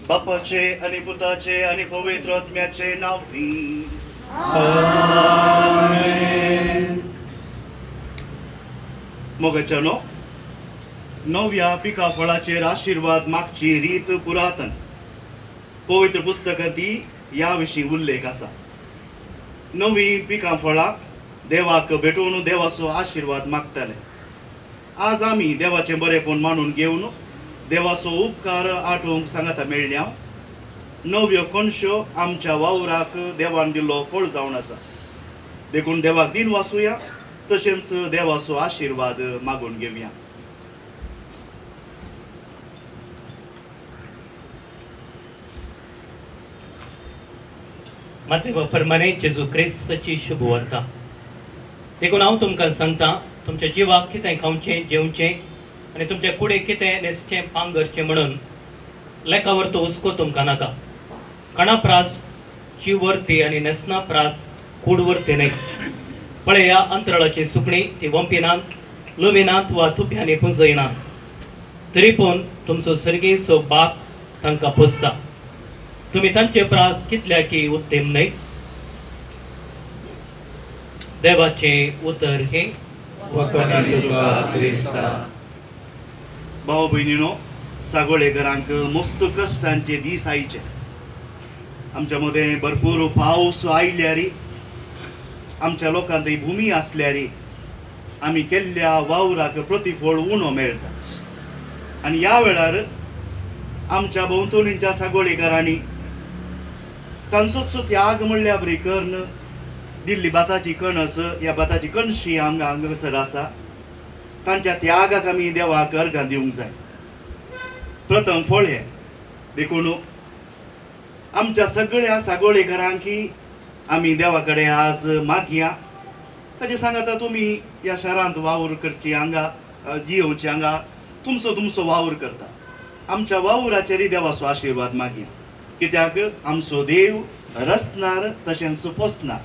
बापाचे आणि पुताचे आणि पवित्र आत्म्याचे नावी. मोगच्यानो, नव्या पिका फळाचेर आशीर्वाद मागची रीत पुरातन पवित्र पुस्तकांती या विशीं उल्लेख आसा. नवी पिका फळां देवाक भेटून देवाचो आशीर्वाद मागतले. आज आमी देवाचे बरेपण मानून घेवन देवाचो उपकार आठवंक सांगता मेळ्ळ्या. नव्यो कणश्यो आमच्या वावराक देवान दिल्लो फळ जावन आसा. देखून देवाक दिन वाचुया, तशेंच देवाचो आशीर्वाद मागून घेवया. मातेव परमाने जेजू क्रिस्ताची शुभवार्ता. देखून हांव तुमकां सांगता, तुमच्या जिवाक कितें खावचें जेवचें आनी तुमच्या कुडीक कितें न्हेसचें पांगरचें म्हणून लेखावर तो हुस्को तुमकां नाका. खाणा प्रास ची वर्ती आनी न्हेसना प्रास कूड वर्ती न्हय. पळया अंतराळाची सुकणी ती वंपिनात, लुविनात वा तुप्यांनी पुंजयनात. तरी पूण तुमचो सर्गेचो बाप तांकां पोसता. तुम्ही तांचे प्रास कितल्या की उत्तम न्हय. देवाचे उतर हे. भाव भयणीनो, सागोळेकरांक मस्त कश्टांचे दीस आयचे. आमच्या मदें भरपूर पावस आयल्यारी, आमच्या लोकांक भुमी आसल्यारी आमी केल्ल्या वावराक प्रतिफळ उणो मेळटा. आनी ह्या वेळार आमच्या भोंवतणीच्या सागोळेकरांनी तांचोच त्याग म्हणल्या बरी कर्ण दिल्ली बाताची कणस, ह्या बाताची कणशी हांगासर आसा. तांच्या त्यागाक आमी देवाक अर्घां दिवंक जाय. प्रथम फळ हें. देखून आमच्या सगळ्या सागोळेकरांक आमी देवा कडेन आज मागया. ताचे सांगता तुमी ह्या शारांत वावर करची, हांगा जियोवचे, हांगा तुमचो वावर करता. आमच्या वावराचेर देवाचो आशीर्वाद मागया. कित्याक आमचो देव रचणार तशेंच पोसणार.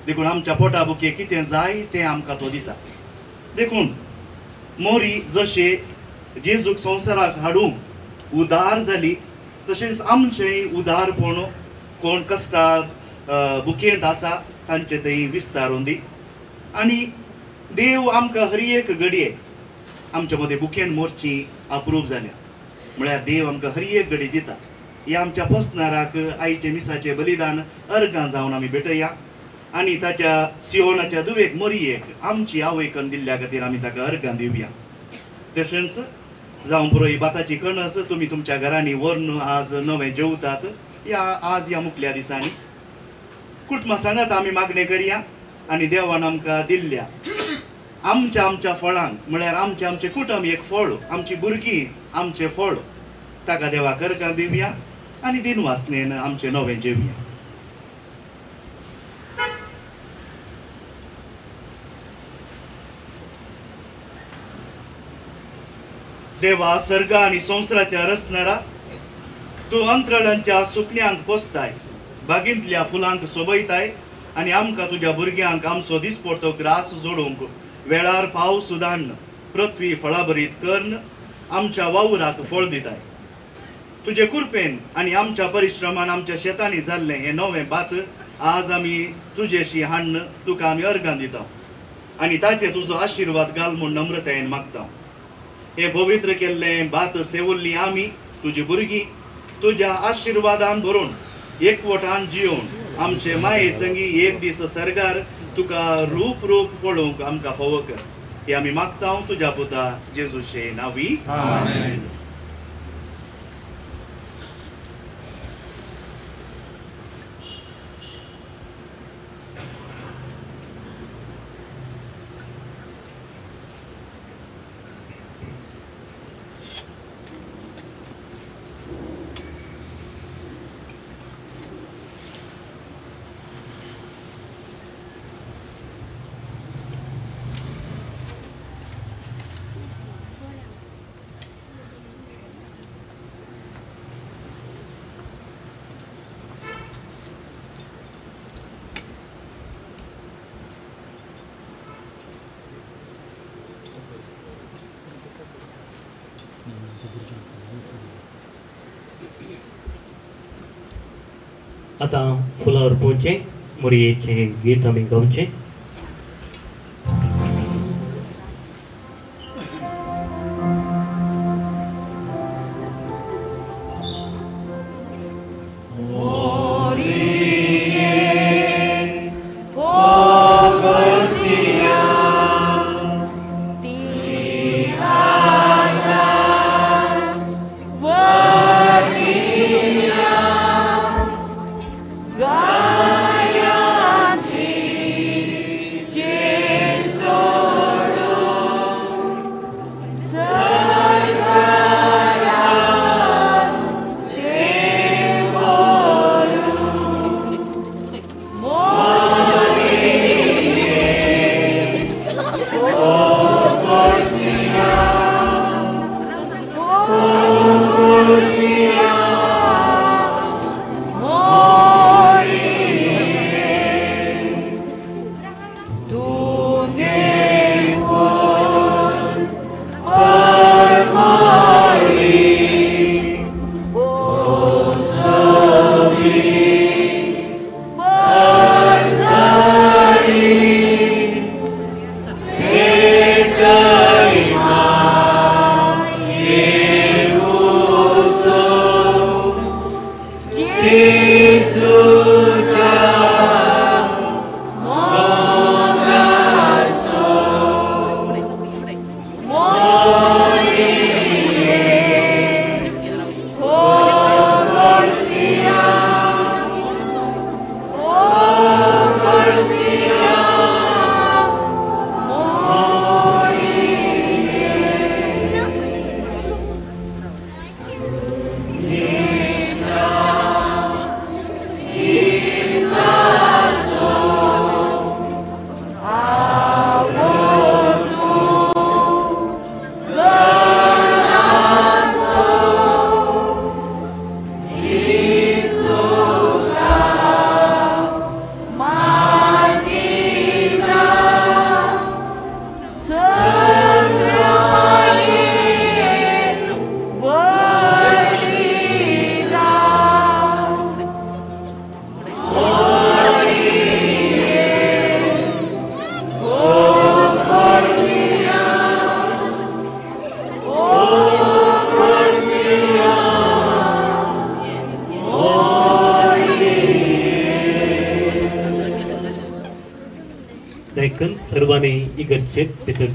देखून आमच्या पोटा बुके कितें जाय तें आमकां तो दिता. देखून मोरी जशे जेजूक संवसाराक हाडूंक उदार जाली, तशेंच आमचेंय उदारपण कोण कश्टांत बुकेंत आसा तांचे थंय विस्तारून दी. आनी देव आमकां हर एक घडये आमचे मदें बुकेन मोरची अप्रूप जाल्या. म्हळ्यार देव आमकां हर एक घडी दिता. हे आमच्या पोसणाराक आईचे मिसाचे बलिदान अर्घां जावन आमी भेटया. आनी ताच्या सियोनाच्या दुवेक मोरयेक आमची आवयकन दिल्ल्या खातीर आमी ताका अर्घां दिवया. तशेंच जावं पुरो ही बाताची कणस तुमी तुमच्या घरांनी व्हरून आज नवें जेवतात. आज ह्या मुखल्या दिसांनी कुटुंबा सांगात आमी मागणें करया. आनी देवान आमकां दिल्ल्या आमच्या फळांक, म्हळ्यार आमचे कुटुंब एक फळ, आमची भुरगीं आमचे फळ, ताका देवाक अर्घां दिवया आनी दिनवासनेन आमचें नवें जेवया. देवा, सर्ग आनी संवसाराच्या रचणारा, तूं अंतराळांच्या सुकण्यांक पोसताय, बागेंतल्या फुलांक सोबयताय आनी आमकां तुज्या भुरग्यांक आमचो दिसपडटो ग्रास जोडूंक वेळार पावस धाडन पृथ्वी फळाभरीत कर्ण आमच्या वावराक फळ दिताय. तुजे कृपेन आनी आमच्या परिश्रमान आमच्या शेतांनी जाल्लें हें नवें भात आज आमी तुजेशी हाडन तुका आमी अर्घां दिता आनी ताचे तुजो आशिर्वाद घाल म्हूण नम्रतायेन मागता. हे पवित्र केल्लें भात सेवल्लीं आमी तुजी भुरगीं तुज्या आशिर्वादान भरून एकवटान जियोवन आमचे माये संगी एक दीस सर्गार तुका रूप पळोवंक आमकां फावो कर. हे आमी मागता तुज्या पुता जेजूचे नांवी. आमेन. आता फुलां अर्पोवचें मोरयेचें गीत आमी गावचें. देखून सर्वांनी इगर्जेक भितर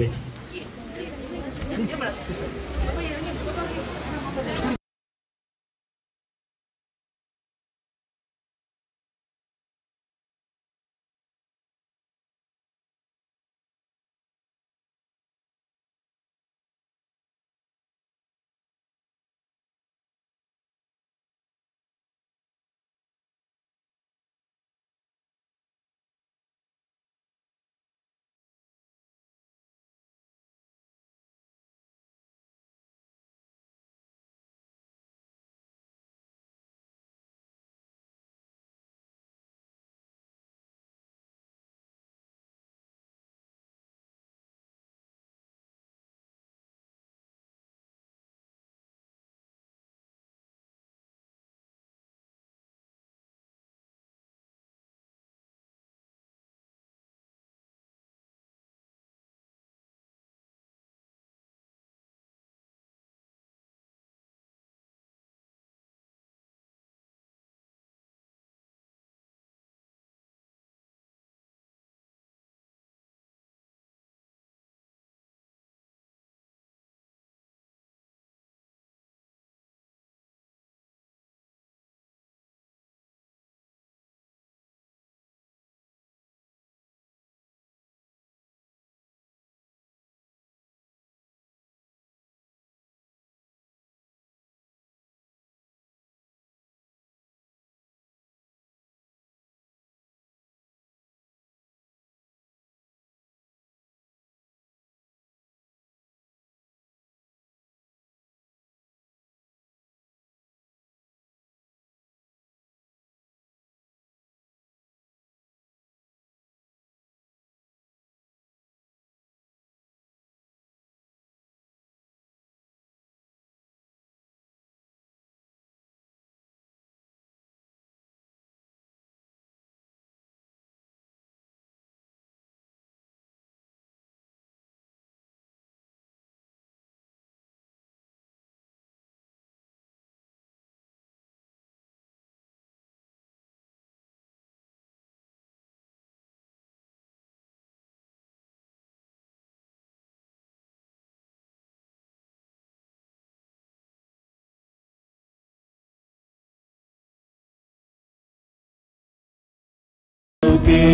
तुके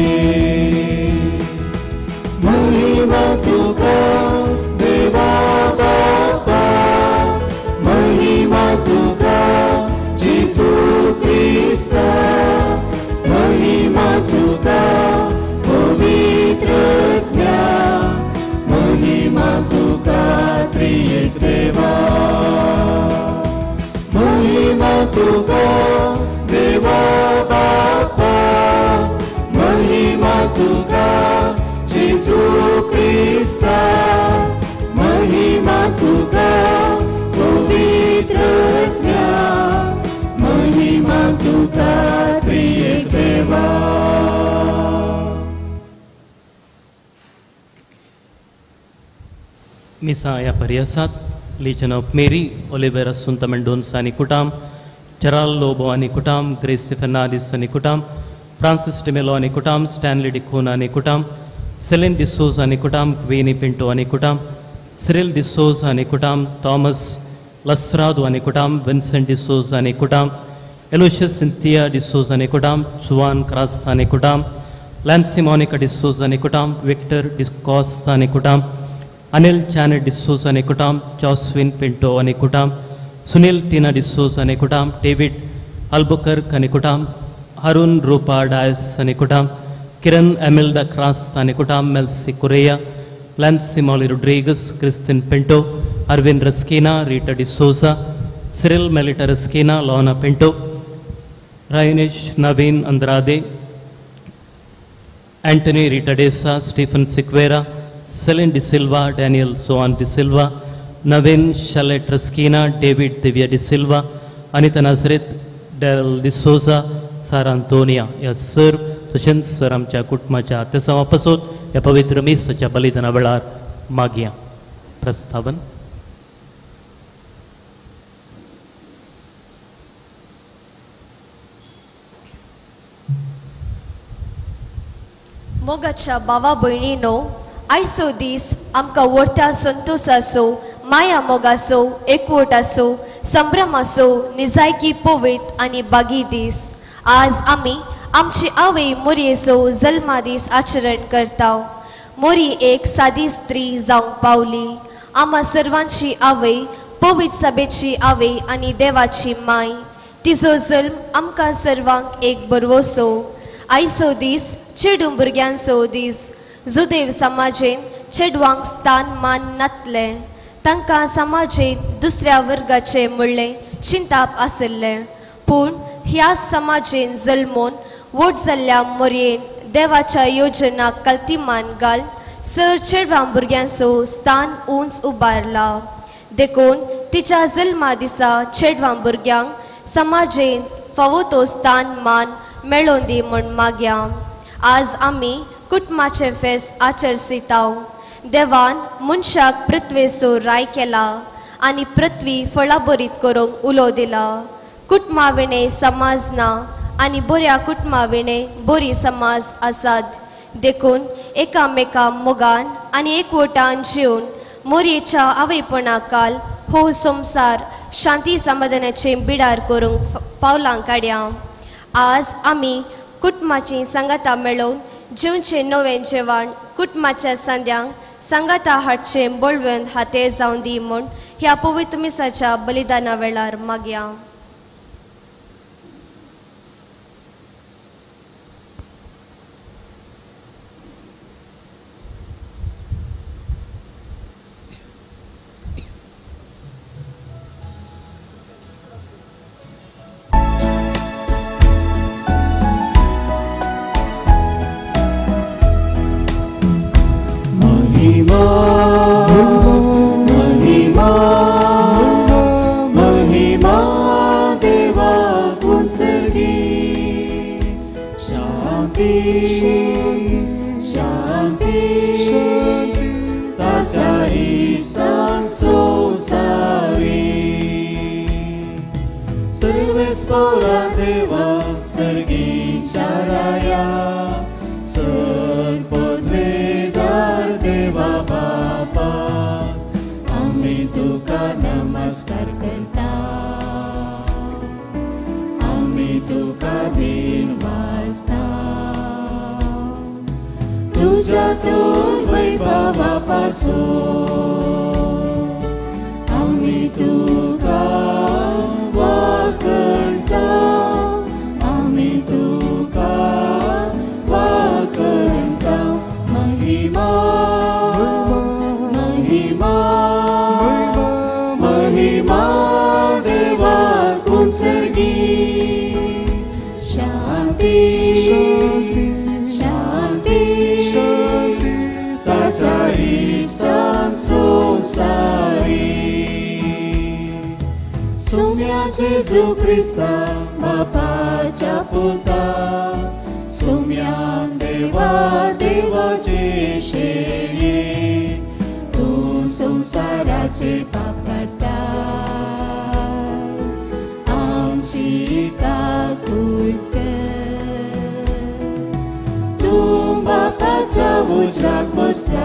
महिमा तुका देवा बापा महिमा तुका जेसू क्रिस्ता महिमा तुका पवित्रज्ञा महिमा तुका त्रिएक देवा महिमा तुका देवा बापा महिमा तुका जेसू क्रिस्ता महिमा तुका पवित्रज्ञा महिमा तुका त्रिएक देवा. मिसा ह्या पर्यासात लिजन ऑफ मेरी ओलिवेरा सुंता मेंडोन्सा आनी कुटाम जराल लोबो आनी कुटाम ग्रेसी फेर्नांडीस आनी कुटाम फ्रांसिस डिमेलो आनी कुटाम स्टॅनली डिकोना आनी कुटाम सेलिन डिसोज आनी कुटाम क्वेनी पिंटो आनी कुटाम सिरिल डिसोज आनी कुटाम थॉमस लस्रादो आनी कुटाम विन्सेंट डिसोज आनी कुटाम एलोशियस सिंथिया डिसोज आनी कुटाम जुआन क्रास्ता आनी कुटाम लैंसी मोनिका डिसोज आनी कुटाम विक्टर डिस्कॉस आनी कुटाम अनिल चैनेट डिसोज आनी कुटाम जॉस्विन पिंटो आनी कुटाम सुनील टीना डिसोज आनी कुटाम डेविड अल्बुकर्क आनी कुटाम हरुण रूपा डायस आनी कुटाम किरण एमिल्डा क्रास आनी कुटाम Melcy Correia Lancy Molly Rodrigues Christine Pinto Arvind Rasquinha Rita D'Souza Cyril Melita Rasquinha Lona Pinto राइनिश Naveen Andrade Antony Rita Dessa Stephen Sequeira Celine D'Silva Daniel Soans D'Silva Naveen Shalet Rasquinha David Divya D'Silva Anita Nazareth Darrel D'Souza Sara Antonia ह्या सर्व तशेंच sir आमच्या कुटुंबाच्या आत्यासा वापसून ह्या पवित्र मिसाच्या बलिदाना वेळार मागया. प्रस्तावन. मोगाच्या भावा भयणीनो आयचो दीस आमकां व्हडटा संतोश आसो माया मोग आसो एकवट आसो संभ्रम आसो निजायकी पवित आनी बागी दीस. आज आमी आमची आवय मोरयेचो जल्मा दीस आचरण करता. मोरी एक सादी स्त्री जावंक पावली. आम्हा सर्वांची आवय पवित्र सभेची आवय आनी देवाची माय. तिचो जल्म आमकां सर्वांक एक बरवोसो. आयचो दीस चेडू भुरग्यांचो दीस. जुदेव समाजेन चेडवांक स्थान मान नातले. तांकां समाजेन दुसऱ्या वर्गाचे म्हणलें चिंताप आसले. पूण ह्या समाजेन जल्मोन वोट जाल्ल्या मोरयेन देवाच्या योजनाक कल्तिमान घाल सर चेडवां भुरग्यांचो स्थान उंच उबारला. देखून तिच्या जल्मा दिसा चेडवां भुरग्यांक समाजेन फावो तो स्थान मान मेळोवन दी म्हूण मागया. आज आमी कुटुंबाचे फेस्त आचरसिताव. देवान मनशाक पृथ्वेचो राय केला आनी पृथ्वी फळां बरीत करूंक उलो दिला. कुटुंबा विणे समाज ना आनी बऱ्या कुटुंबा विणे बरी समाज आसात. देखून एकामेका मोगान आनी एकवटान जिवन मोरयेच्या आवयपणा काल हो संवसार शांती समाधानाचे बिडार करूंक पावलां काडया. आज आमी कुटुंबाची संगता मेळोवन जेवचे नवें जेवण कुटुंबाच्या सांद्यांक संगता हाडचे बोळव्यान हाते जावन दी म्हूण ह्या पवित्र मिसाच्या बलिदाना वेळार मागया. महिमा महिमा देवा गुण सर्गी शांती शांती ताच्या इष्टांचो सारी सर्वेस्परा देवा सर्गीच्या राया पदवेदार देवा बापा आम्ही तुका नमस्कार करता. आम्ही तुका दिन वाजता. तुझ्यातून वैभवापासून आम्ही तुका वाकणता, आम्ही तुका वाकणता. महिमा महिमा महिमा देवाकून सर्गी, शांती शांती ताच्या इष्टान संसारी. सोम्या जेजू ख्रिस्ता बापाच्या पुता, सोम्या देवा जीवाचे शेळये, तू संसाराचे पाप काढता, आमची काकूळट कर. तू बापाच्या उजराक बसलाय,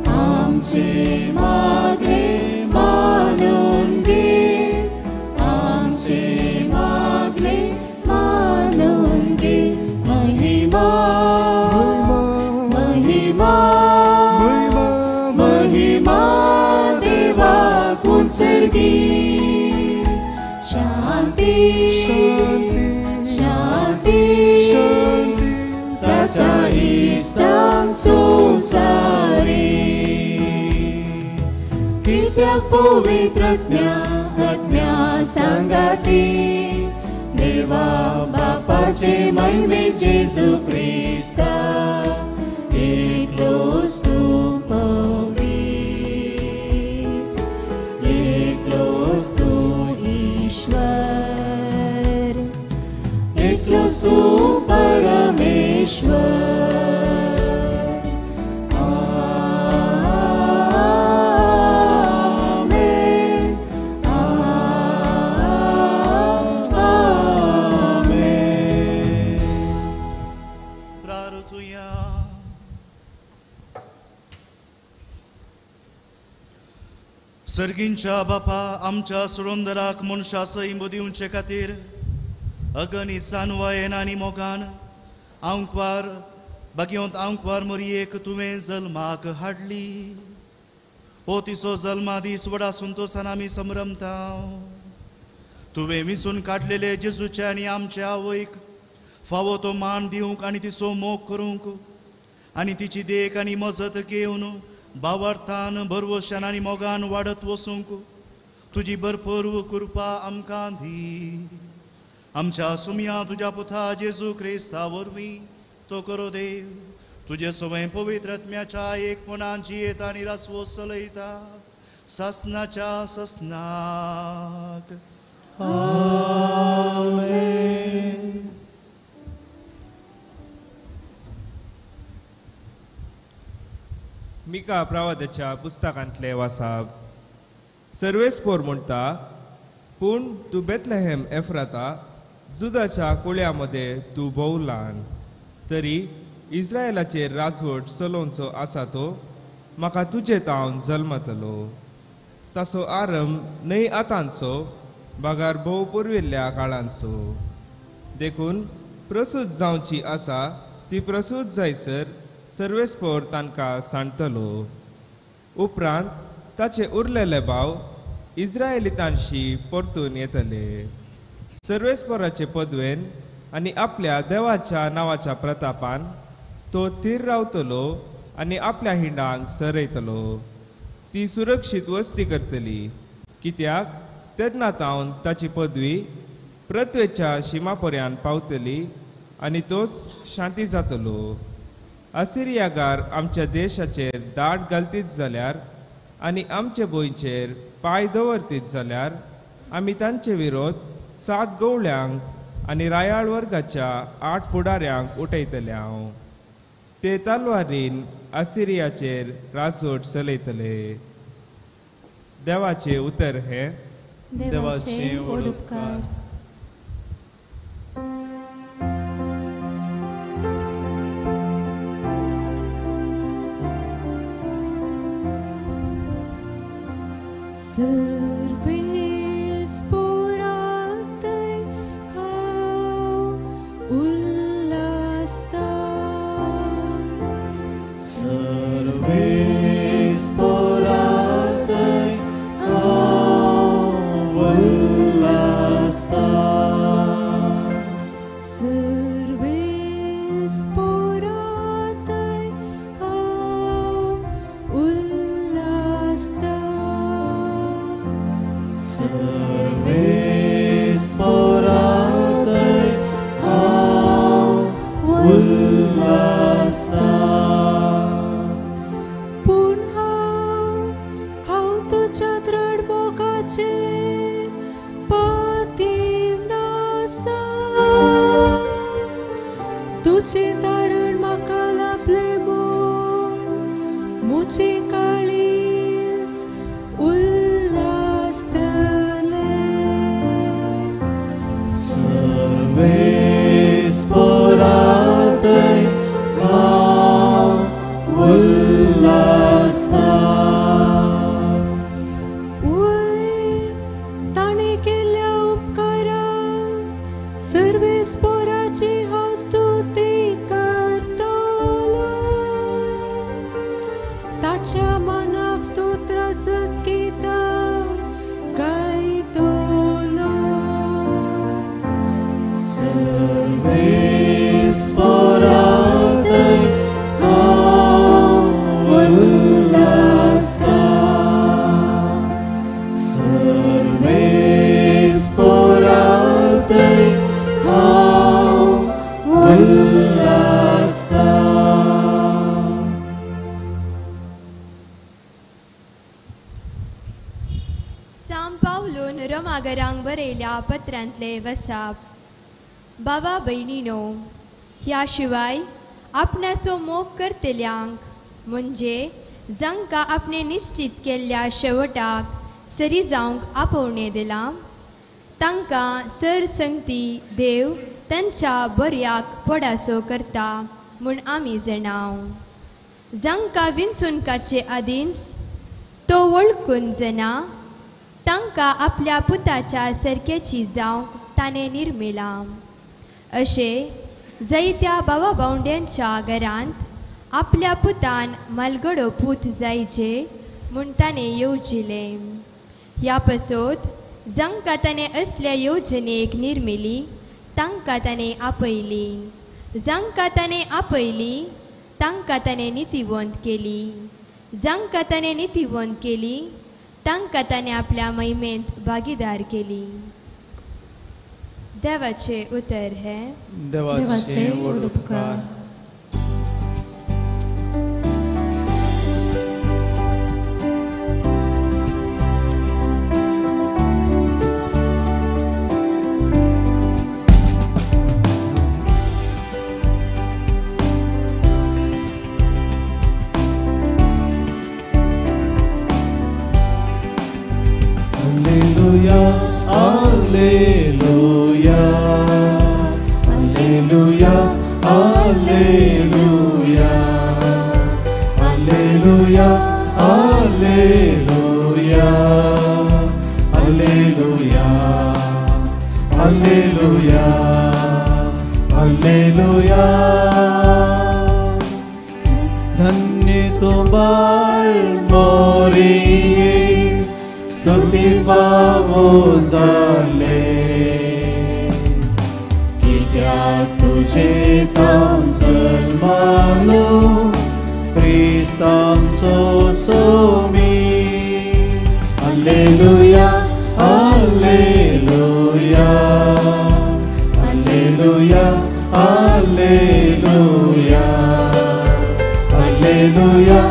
आमचे मागणे मानून घे, आमचे मागणे मानून घे. महिमा महिमा महिमा देवाकून सर्गी, शांती शांती ताच्या इष्टान संसारी. कित्याक पवित्रत्म्या सांगाती, देवा बापाचे महिमे जेजू ख्रिस्ता, एकलोच तू पवित्र, एकलोच तू ईश्वर, एकलोच तू परमेश्वर. प्रार्थूया. सर्गींच्या बापा, आमच्या सुरंदराक मनशा सैम दिवचे खातीर अगणित सानवायेन आनी मोगान आंकवार बागयोंत आंकवार मरयेक तुवें जल्माक हाडली. हो तिचो जल्मा दीस व्हडा संतोशान आमी संभ्रमता. तुवें विसून काडलेले जेजूचे आनी आमचे आवयक फावो तो मान दिवंक आनी तिचो मोग करूंक आनी तिची देख आनी मजत घेवन भावार्थान भरवशान आनी मोगान वाडत वचूंक तुजी भरपूर कृपा आमकां दी. आमच्या सुमया तुज्या पुता जेजू क्रिस्ता वरवीं तो करो देव. तुजे सवय पवित्र आत्म्याच्या एकपणान जियेत आनी रासवो चलयता सासनाच्या ससनाक. आमेन. मिका प्रवादाच्या पुस्तकांतले वाचप. सर्वेस्पोर म्हणटा, पूण तूं बेथलेहेम एफ्राता, जुदाच्या कुळ्यामध्ये तूं भोवलान, तरी इस्रायलाचेर राजवट चलोवचो आसा तो म्हाका तुजे तावन जल्मतलो. ताचो आरंभ न्हय आतांचो, बागार भोव पुर्विल्ल्या काळांचो. देखून प्रसूत जावची आसा ती प्रसूत जायसर सर्वेस्पोर तांकां सांडतलो. उपरांत ताचे उरलेले भाव इस्रायलितांशी परतून येतले. सर्वेस्पोराचे पदवेन आनी आपल्या देवाच्या नांवाच्या प्रतापान तो थीर रावतलो आनी आपल्या हिंडांक सरयतलो. ती सुरक्षीत वस्ती करतली, कित्याक तेन्ना तावन ताची पदवी पृथ्वेच्या शिमापर्यंत पावतली आनी तो शांती जातलो. असिरियागार आमच्या देशाचेर दाट घालतीत जाल्यार आनी आमचे भुंयचेर पाय दवरतीत जाल्यार आमी तांचे विरोध 7 गवळ्यांक आनी रायाळ वर्गाच्या 8 फुडाऱ्यांक उठयतले हांव. ते तलवारीन असिरियाचेर राजवट चलयतले. देवाचे उतर हे देवाचे उपकार. सर्वेस्पोरांतय हांव उल्हासता. तुझ्या दृढ मोगाचे पातीम नासा तुझे तारण म्हाका लाभले मोड मुझे काळीज उल्हासतले सर्वेस पोरातय हांव उल्हासता ताणे केल्ल्या उपकाराक सर्वेस पोराची हांव स्तुती करतलो ताच्या मनाक स्तोत्र सत्गीता गायतलो सर्वेस पोरातय हांव उल्हासता सर्वेस पोरातय हांव उल्हासता. साम पावलून रमागरांक बरयल्या पत्रांतले वसाप. बाबा भयणीनो, ह्या शिवाय आपणाचो मोग करतल्यांक म्हणजे जांकां आपणे निश्चित केल्ल्या शेवटाक सरी जावंक आपोवणें दिलां तांकां सरसंगती देव तांच्या बऱ्याक पडासो करता म्हूण आमी जाणाव. जांकां विंचूनकाचे आदींस तो वळखून जाणा तांकां आपल्या पुताच्या सरकेची जावंक ताणें निर्मिलां. अशे जायत्या भावा भावंड्यांच्या घरांत आपल्या पुतान मालगडो पूत जायचे म्हूण ताणें येवजिलें. ह्या पासत जांकां ताणें असल्या येवजणेक निर्मिली तांकां ताणें आपयली. जांकां ताणें आपयली तांकां ताणें नितीवंत केली. जांकां ताणें नितीवंत केली तांकां ताणें आपल्या महिमेंत भागीदार केली. देवाचे उतर हे देवाचे उपकार. Alleluia, Alleluia, Alleluia, Alleluia, Alleluia, Alleluia, Alleluia, Alleluia. धन्य तो बाळ मोरिये स्तुती पावो जाले कित्याक तुझे ताव सन्मानो क्रिस्तांचो Somi. Alleluia, Alleluia, Alleluia, Alleluia, Alleluia,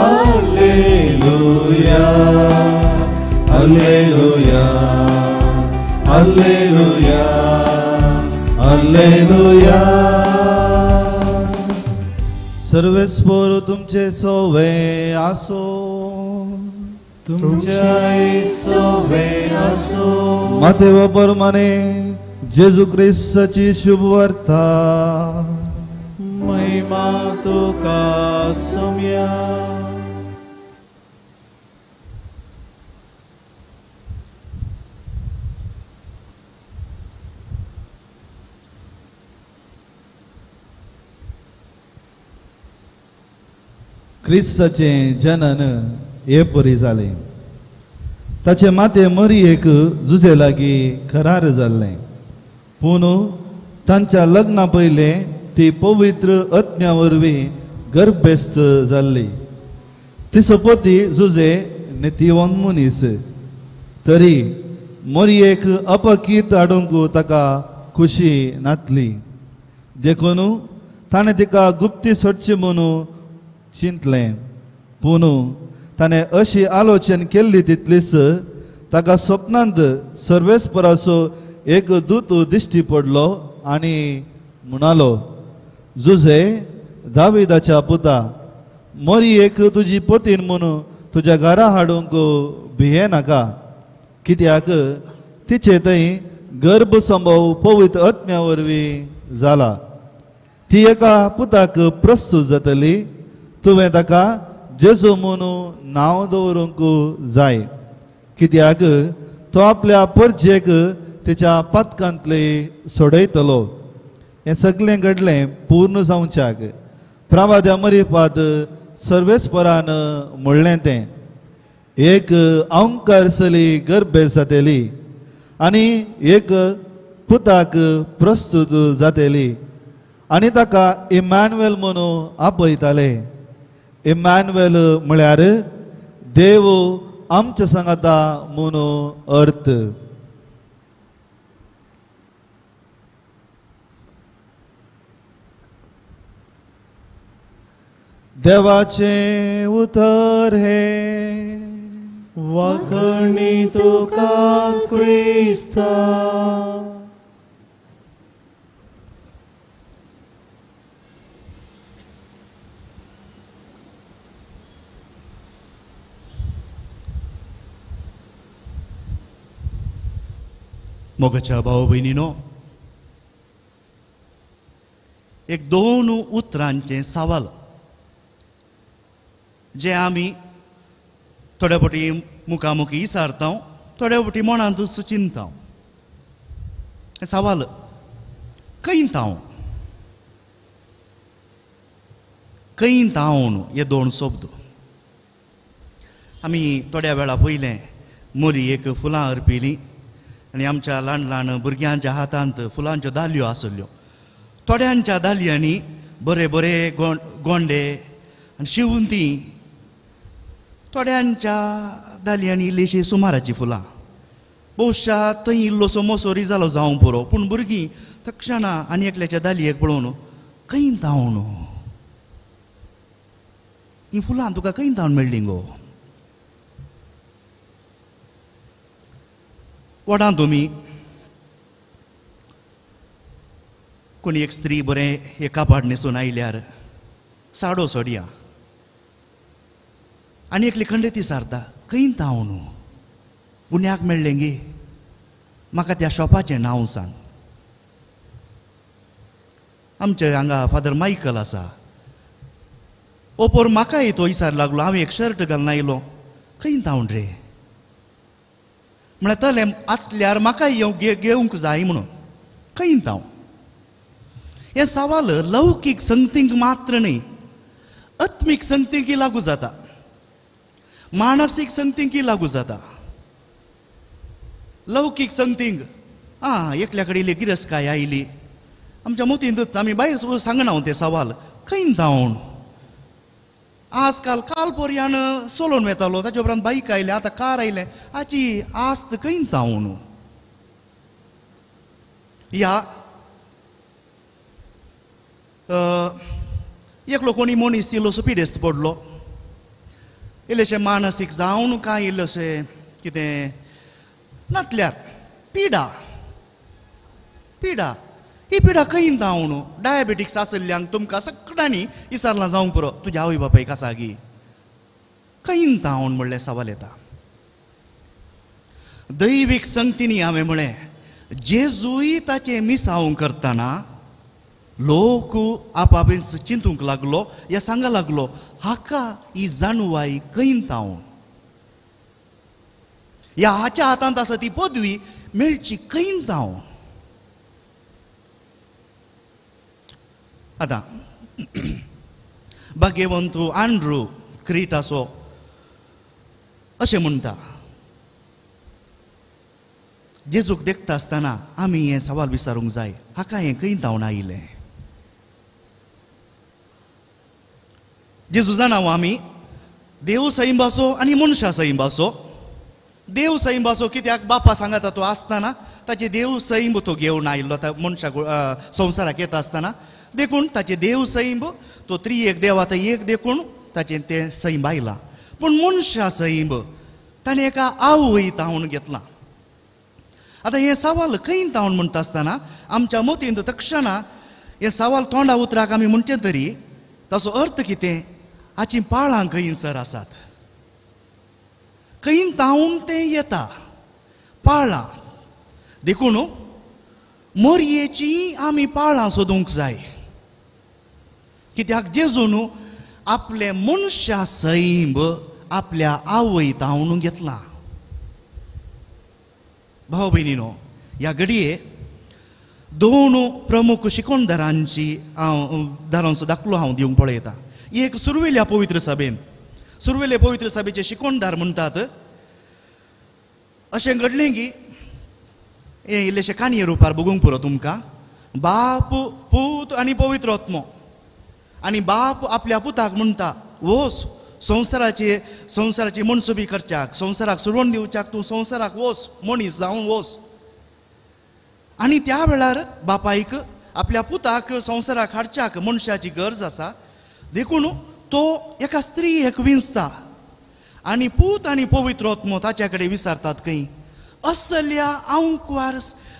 Alleluia, Alleluia, Alleluia, Alleluia. सर्वेस्पोर तुमचे सोवे आसो, तुमच्या सोवे आसो. मातेव परमाने जेजू ख्रिस्ताची शुभ वार्ता. महिमा तुका सोम्या. ख्रिस्ताचे जनन हे परी जाले. ताचे माते मरियेक जुजे लागीं करार जाल्ले, पूण तांच्या लग्ना पयले ती पवित्र आत्म्या वरवीं गर्भस्थ जाल्ली. तिचो पती जुजे नितीवंत मनीस. तरी मरियेक अपकीर्त हाडूंक ताका खुशी नातली. देखून ताणें तिका गुप्ती सोडची म्हणून चिंतलें, पूण ताणें अशी आलोचन केल्ली तितलीच ताका स्वप्नांत सर्वेस्पराचो एक दूत दिश्टी पडलो आनी म्हणालो, जुझे दाविदाच्या पुता, मोरयेक तुजी पतीन म्हणून तुज्या घरा हाडूंक भिये नाका, कित्याक तिचे थंय गर्भसंभव पवित्र आत्म्या वरवीं जाला. ती एका पुताक प्रस्तुत जातली. तुवें ताका जेजू म्हणून नांव दवरूंक जाय, कित्याक तो आपल्या परजेक तिच्या पातकांतले सोडयतलो. हें सगळें घडलें पूर्ण जावच्याक प्रभाद्या मरीपाद सर्वेस्परान म्हणलें तें. एक अंकारसली गर्भे जातेली आनी एक पुताक प्रस्तुत जातेली आनी ताका इमॅन्युएल म्हणून आपयताले. इमॅन्युएल म्हळ्यार देव आमच्या सांगाता म्हणून अर्थ. देवाचे उतर हे वाखणी तुका क्रिस्ता. मोगाच्या भाव भयणीनो, एक 2 उतरांचे सवाल जे आमी थोड्या फावटी मुखामुखी विचारता, थोड्या फावटी मनांतूच चिंता. सवाल कैंतांव कैंतांव हे 2 शब्द आमी थोड्या वेळा पयलें मोरयेक फुलां अर्पिलीं आनी आमच्या ल्हान ल्हान भुरग्यांच्या हातांत फुलांच्यो धालयो आसल्यो. थोड्यांच्या धालयांनी बरे बरे गोंडे आनी शिवंती, थोड्यांच्या धालयांनी इल्लीशी सुमाराची फुलां. भोवशा थंय इल्लोसो मोसोरी जालो जावं पुरो, पूण भुरगीं तक्षणा आनी एकल्याच्या धालयेक पळोवन कैंतांव ही फुलां तुका कैंतांवन मेळ्ळीं गो. वडां तुमी कोणी एक स्त्री बरें एक कापाड न्हेसून आयल्यार साडो सोडया आनी एकली खंडेती सारता, कैंतांव न्हू पुण्याक मेळ्ळें गे, म्हाका त्या शॉपाचें नांव सांग. आमचे हांगा फादर मायकल आसा, ओपोर म्हाकाय तो विचार लागलो, हांवें एक शर्ट घालून आयलो, कैंतांव रे म्हणतले आसल्यार म्हाकाय घेवंक जाय म्हणून कैंतांव. हे सवाल लौकीक संगतींक मात्र न्ही, आत्मीक संगतींकय लागू जाता, मानसीक संगतींकय लागू जाता. लौकीक संगतींक एकल्या कडेन इल्ली गिरस्काय आयली, आमच्या मोतींत आमी भायर सांगना हांव ते सवाल कैंतांव. आजकाल काल पर्यान चलोवन वेतालो, ताचे उपरांत बाईक आयले, आतां कार आयले, हाची आस्त कैंतांव न्हू. ह्या एकलो कोणी मनीस इल्लोसो पिडेस्त पडलो, इल्लेशें मानसीक जावन काय इल्लेशें कितें नातल्यार पिडा पिडा ही पिडा कैंतांव न्हू. डायबेटिक्स आसल्ल्यांक तुमकां सगळ्यांनी विचारलां जावंक पुरो, तुज्या आवय बापायक आसा गी, कैंतांव म्हणलें सवाल येता. दैवीक संगतींनी हांवें म्हळें, जेजूय ताचें मिसांव करतना लोक आपापील चिंतूंक लागलो, या सांगा लागलो, हाका ही जाणवाय कैंतांव. ह्या हाच्या हातांत आसा ती पदवी मेळची कैंतांव. आतां भाग्यवंत आंड्रू क्रिटाचो अशें म्हणटा, जेजूक देखता आसतना आमी हें सवाल विचारूंक जाय, हाका हें कैंतांवन आयलें. जेजू जाणाव आमी देव सैम आसो आनी मनशा सैम आसो. देव सैम आसो कित्याक बापा सांगाता तो आसतना ताचे देव सैम तो घेवन आयिल्लो मनशाक संवसाराक येता आसतना, देखून ताचे देव सैम तो एक देव आतां एक देखून ताचें तें सैम आयलां. पूण मनशा सैब ताणें एका आवय तावन घेतला. आतां हे सवाल खंय तावन म्हणटा आसतना आमच्या मतींत तक्षणा हे सवाल तोंडा उतराक आमी म्हणचे तरी ताचो अर्थ कितें, हाची पाळां खंयसर आसात. खंय तावन तें येता पाळां. देखून मोरयेची आमी पाळां सोदूंक जाय. कित्याक जेजून आपले मनशा सैब आपल्या आवय तावन घेतला. भाव भयणीनो, ह्या घडये दोन प्रमुख शिकोणदारांची दारांचो दाखलो हांव दिवंक पळयता. एक सुरवेल्या पवित्र सभेन, सुरवेले पवित्र सभेचे शिकोणदार म्हणटात अशें घडलें की हे इल्लेशे काणये रुपार बगूंक पुरो तुमकां. बाप, पूत आनी पवित्र आत्मो. आनी बाप आपल्या पुताक म्हणटा, वोस संवसाराची मनसुबी करच्याक, संवसाराक सोडून दिवच्याक तूं संवसाराक वोस, मनीस जावन वोस. आनी त्या वेळार बापायक आपल्या पुताक संवसाराक हाडच्याक मनशाची गरज आसा. देखून तो एका स्त्रीयेक विंचता आनी पूत आनी पवित्र आत्मो ताचे कडेन विचारतात खंय असल्या आंकवार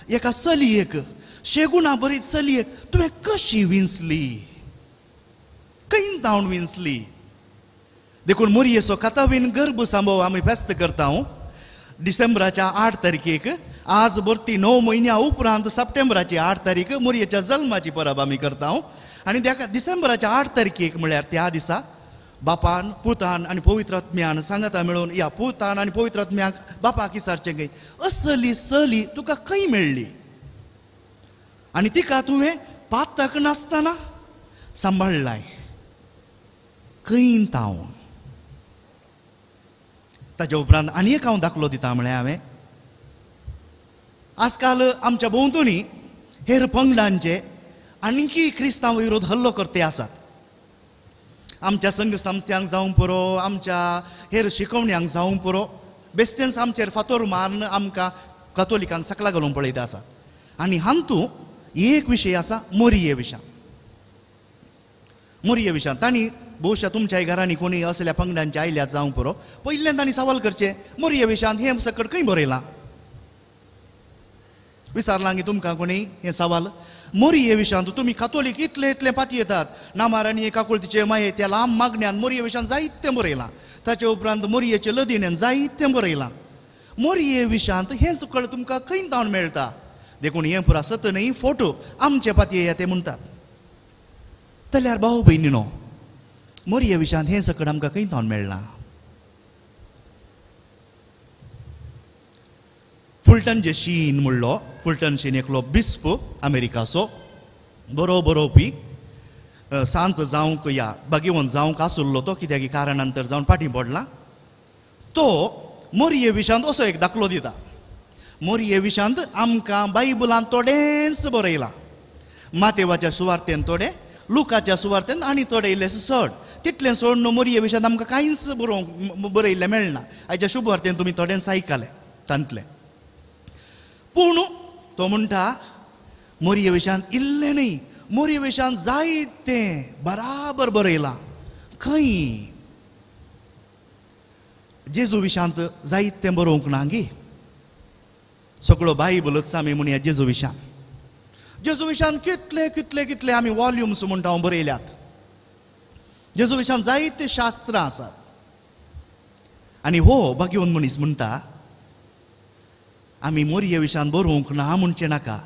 एका चलयेक, शेगुणा बरी चलयेक तुवें कशी विंचली, खंय तावन विंचली. देखून मोरयेचो कातावीन गर्भ सांभव आमी फेस्त करता डिसेंबराच्या 8 तारखेक. आज भरती 9 म्हयन्या उपरांत सप्टेंबराची 8 तारीख मोरयेच्या जल्माची परब आमी करता. आनी त्या डिसेंबराच्या 8 तारखेक म्हळ्यार त्या दिसा बापान, पुतान आनी पवित्र आत्म्यान सांगता मेळून या पुतान आनी पवित्र आत्म्याक बापाक विचारचें खंय असली चली तुका खंय मेळ्ळी आनी तिका तुवें पातक नासतना सांबाळलाय, खंय तावन. ताच्या उपरांत आनी एक हांव दाखलो दिता म्हळ्यार हांवें आजकाल आमच्या भोंवतणी हेर पंगडांचे आणखी क्रिस्तांव विरोध हल्लो करते आसात. आमच्या संघ संस्थांक जावं पुरो, आमच्या हेर शिकवण्यांक जावं पुरो, बेस्टेन्स आमचेर फातोर मारून आमकां कथोलिकांक सकला घालून पळयता आसात. आनी हातूंत एक विशय आसा मोरये विशयान. मोरये विशयान तांणी भोवशा तुमच्या घरांनी कोणी असल्या पंगडांचे आयल्यात जावं पुरो, पयल्यान तांणी सवाल करचे मोरये विशयान हे सकट खंय बरयलां. विचारलां की तुमकां कोणी हे सवाल मोरये विशयांत तुमी कातोलीक इतले इतले पाती येतात. नामार आनी एकाकुळतीचे माये त्या लांब मागण्यान मोरये विशयान जायतें बरयलां. ताचे उपरांत मोरयेचे लदिण्यान जायतें बरयलां. मोरये विशयांत हें सकळ तुमकां खंय तावन मेळटा. देखून हें पुरा सत न्ही फोटो आमचे पातये येया ते म्हणटात. जाल्यार भाव भयणीनो, मोरये विशयांत हें सकट आमकां खंय तावन मेळना. फुलटन जे शीन म्हणलो, फुलटन शीन एकलो बिस्प अमेरिकाचो बरो बरोवपी सांत जावंक या भाग्यवंत जावंक आसुल्लो तो कित्याक कारणांतर जावन फाटीं पडला. तो मोरये विशयांत असो एक दाखलो दिता. मोरये विशयांत आमकां बायबलांत थोडेंच बरयलां. मातेवाच्या सुवार्थेन थोडें, लुकाच्या सुवार्थेन आनी थोडे इल्लेशे चड. तितलें सोड न्हू मोरये विशयांत आमकां कांयच बरयल्लें मेळना. आयच्या शुभवार्थेन तुमी थोडेंच आयकलें तांतलें. पूण तो म्हणटा मोरये विशयांत इल्लें न्ही, मोरये विशयांत जायतें बराबर बरयलां. खंय जेजू विशयांत जायतें बरोवंक ना गे. सगळो बायबलच आमी म्हणया जेजू विशयांत. जेजू विशयांत कितले कितले कितले आमी वॉल्युम्स म्हणटा हांव बरयल्यात. जेजू विशयांत जायते शास्त्रां आसात. आनी हो भाग्यवंत मनीस म्हणटा आमी मोरये विशयांत बरोवंक ना म्हणचें नाका.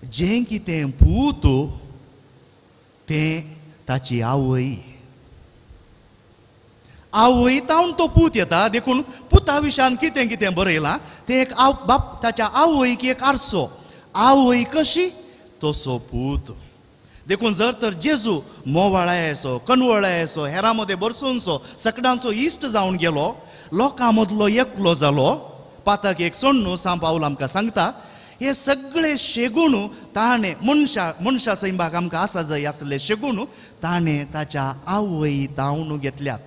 जें कितें पूत तें ताची आवय. आवय तावन तो पूत येता. देखून पुता विशयांत कितें कितें बरयलां तें एक बाप ताच्या आवयक एक आरसो. आवय कशी तसो पूत. देखून जर तर जेजू मोवाळायेचो, कनवळायेचो, हेरां मदें बरसूनचो, सकडांचो इश्ट जावन गेलो, लोकां मदलो एकलो जालो, पाताक एक सोण्ण सांग पावल आमकां सांगता हे सगळे शेगूण ताणें मनशा सैबाक आमकां आसा जाय आसले शेगूण ताणें ताच्या आवय तावन घेतल्यात.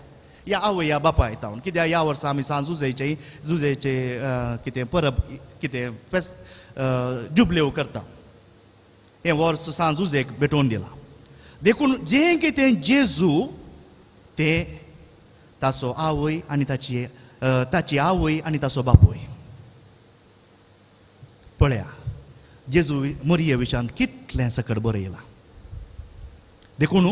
ह्या आवय ह्या बापाय तावन. कित्याक ह्या वर्सा आमी सांज जुजेचे कितें परब कितें फेस्त जुबलेव करता. हें वर्स सांज जुजेक भेटोवन दिलां. देखून जें कितें जेजू तें ताचो आवय आनी ताची आवय आनी ताचो बापूय. पळया जेजू मोरये विशयान कितलें सकट बरयलां. देखून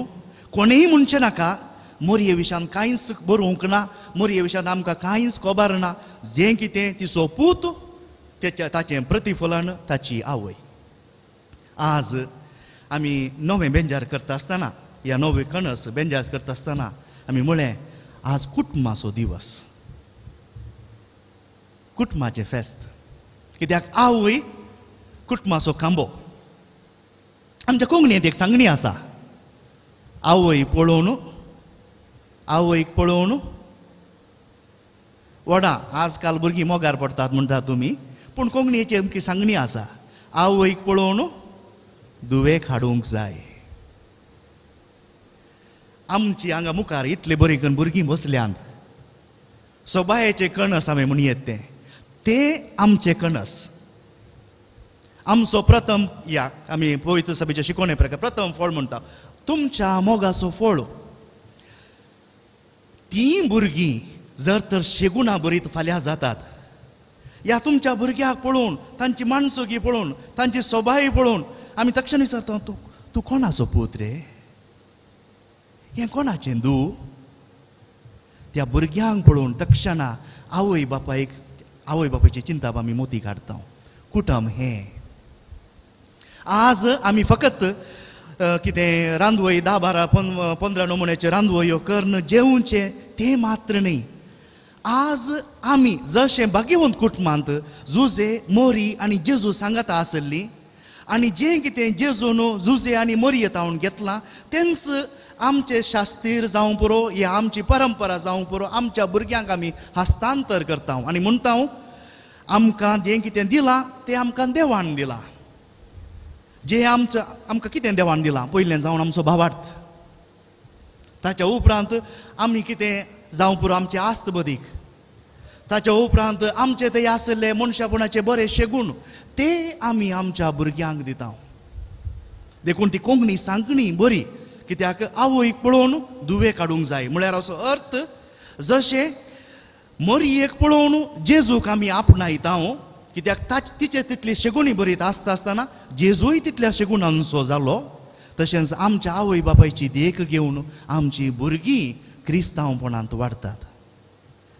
कोणेय म्हणचे नाका मोरये विशयान कांयच बरोवंक ना, मोरये विशयान आमकां कांयच खबर ना. जें कितें तिचो पूत ताचें प्रतिफलन ताची आवय. आज आमी नवें बेंजार करता आसतना, ह्या नवे कणस बेंजार करता आसतना आमी म्हळें आज कुटुंबाचो दिवस, कुटुंबाचें फेस्त. कित्याक आवय कुटुंबाचो खांबो. आमच्या कोंकणींत एक सांगणी आसा, आवयक पळोवन वडा. आजकाल भुरगीं मोगार पडटात म्हणटात तुमी, पूण कोंकणीची अमकी सांगणी आसा, आवयक पळोवन दुवेक हाडूंक जाय. आमची हांगा मुखार इतले बरे करून भुरगीं बसल्यांत. सोबायेचे कणस हांवें म्हणयेत ते आमचे कणस. आमचो प्रथम या आमी पवित्र सभेच्या शिकवणे प्रकार प्रथम फळ म्हणटा तुमच्या मोगाचो फळ. ती भुरगीं जर तर शेगुणा बरीत फाल्यां जातात, ह्या तुमच्या भुरग्याक पळोवन, तांची माणसुकी पळोवन, तांची सोबाय पळोवन आमी तक्षण विचारता, तूं कोणाचो पूत रे, हें कोणाचें दूं? त्या भुरग्यांक पळोवन तक्षणा आवय बापायची चिंता आमी मोती काडटा. कुटुंब हें. आज आमी फकत कितें रांदवय 10-12-15 नमुन्याचे रांदवयो करून जेवचे ते मात्र न्ही. आज आमी जशें भाग्यवंत कुटुंबांत जुजे मोरी आनी जेजू सांगता आसली, आनी जें कितें जेजून जुजे आनी मोरये तावन घेतलां तेंच आमचे शास्तीर जावं पुरो, ही आमची परंपरा जावं पुरो, आमच्या भुरग्यांक आमी हस्तांतर करता आनी म्हणटा आमकां जें कितें दिलां तें आमकां देवाण दिलां. जें आमकां कितें देवाण दिलां पयलें जावन आमचो भावार्थ, ताच्या उपरांत आमी कितें जावं पुरो आमचे आस्त बदीक, ताच्या उपरांत आमचे ते आसले मनशापणाचे बरेचशे गूण ते आमी आमच्या भुरग्यांक दिता. देखून ती कोंकणी सांगणी बरी, कित्याक आवयक पळोवन दुवे काडूंक जाय म्हळ्यार असो अर्थ जशें मोरयेक पळोवन जेजूक आमी आपणायता. कित्याक तिचे तितली शेगुणी बरीत आसता आसतना जेजूय तितल्या शेगुणांचो जालो, तशेंच आमच्या आवय बापायची देख घेवन आमची भुरगीं क्रिस्तांवपणांत वाडटात.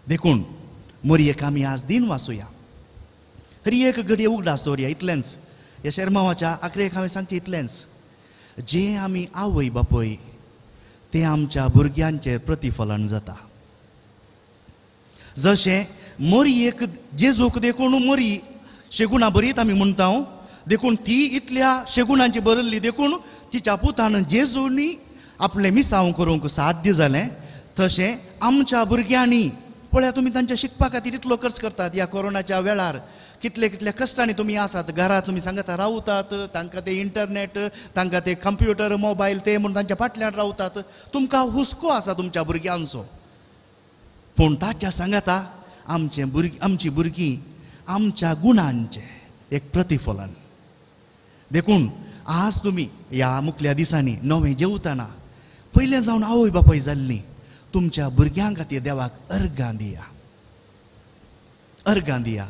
देखून मोरयेक आमी आज दिन वाचुया. हरी एक घडये उगडास दवरया. इतलेंच ह्या शर्मावाच्या आखरेक हांवें सांगचें इतलेंच, जें आमी आवय बापय तें आमच्या भुरग्यांचें प्रतिफलन जाता. जशें मोरयेक जेजूक देखून मोरी शेगुणा बरीत आमी म्हणटा, देखून ती इतल्या शेगुणांची बरयल्ली देखून तिच्या पुतान जेजूनी आपलें मिसांव करूंक साध्य जालें. तशें आमच्या भुरग्यांनी पळया, तुमी तांच्या शिकपा खातीर इतलो खर्च करतात. ह्या कोरोनाच्या वेळार कितले कश्टांनी तुमी आसात, घरात तुमी सांगता रावतात, तांकां ते इंटरनेट, तांकां ते कंप्युटर मोबायल ते म्हूण तांच्या फाटल्यान रावतात. तुमकां हुस्को आसा तुमच्या भुरग्यांचो, पूण ताच्या सांगता आमची भुरगीं आमच्या गुणांचें एक प्रतिफलन. देखून आज तुमी ह्या मुखल्या दिसांनी नवें जेवतना पयलें जावन आवय बापाय जाल्लीं तुमच्या भुरग्यां खातीर देवाक अर्गां दिया. अर्गां दिया.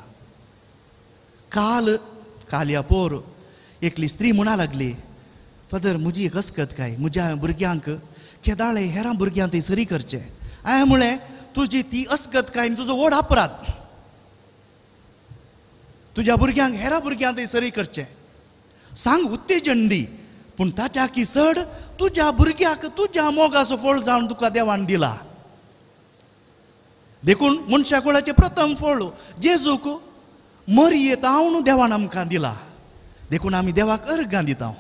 काल या पोर एकली स्त्री म्हणा लागली, फादर म्हजी एक अस्कत काय, म्हज्या भुरग्यांक केदाळे हेरां भुरग्यांक थंय सरी करचें. हांवें म्हळें तुजी ती अस्कत काय तुजो व्हड अपराध, तुज्या भुरग्यांक हेरां भुरग्यांक थंय सरी करचें. सांग उत्तेजन दी, पूण ताच्या चड तुज्या भुरग्याक तुज्या मोगाचो फळ जावन तुका देवान दिला. देखून मनशा कुळाचें प्रथम फळ जेजूक मोरये तावन देवान आमकां दिला. देखून आमी देवाक अर्गां दिता.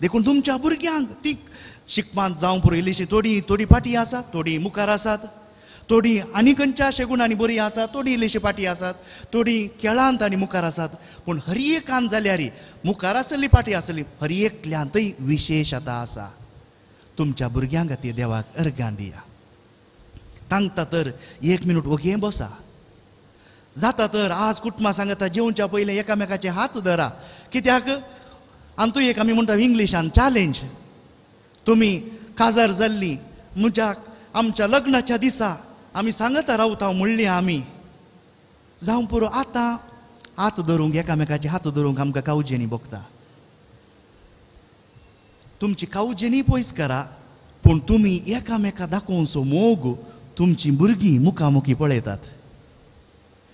देखून तुमच्या भुरग्यांक ती शिकपांत जावं पुरो इल्लीशी थोडी फाटी आसात, थोडी मुखार आसात, थोडी आनी खंयच्या शेगुणांनी बरी आसात, थोडी इल्लीशी फाटी आसात, थोडी खेळांत आनी मुखार आसात. पूण हर एकांत जाल्यार मुखार आसली फाटी आसली हर एकल्यांतय विशेशता आसा. तुमच्या भुरग्यां खातीर देवाक अर्गां दिया. तांकता तर 1 मिनट ओगें बसा. जाता तर आज कुटुंबां सांगता जेवच्या पयलें एकामेकाचे हात धरा. कित्याक आनी तूं एक आमी म्हणटा इंग्लिशान चॅलेंज. तुमी काजार जाल्लीं आमच्या लग्नाच्या दिसा आमी सांगता रावता म्हणली आमी जावं पुरो आतां हात धरूंक एकामेकाचे हात धरूंक आमकां कावजेनी भोगता. तुमची कावजेनी पयस करा पूण तुमी एकामेका दाखोवचो मोग तुमची भुरगीं मुखामुखी पळयतात.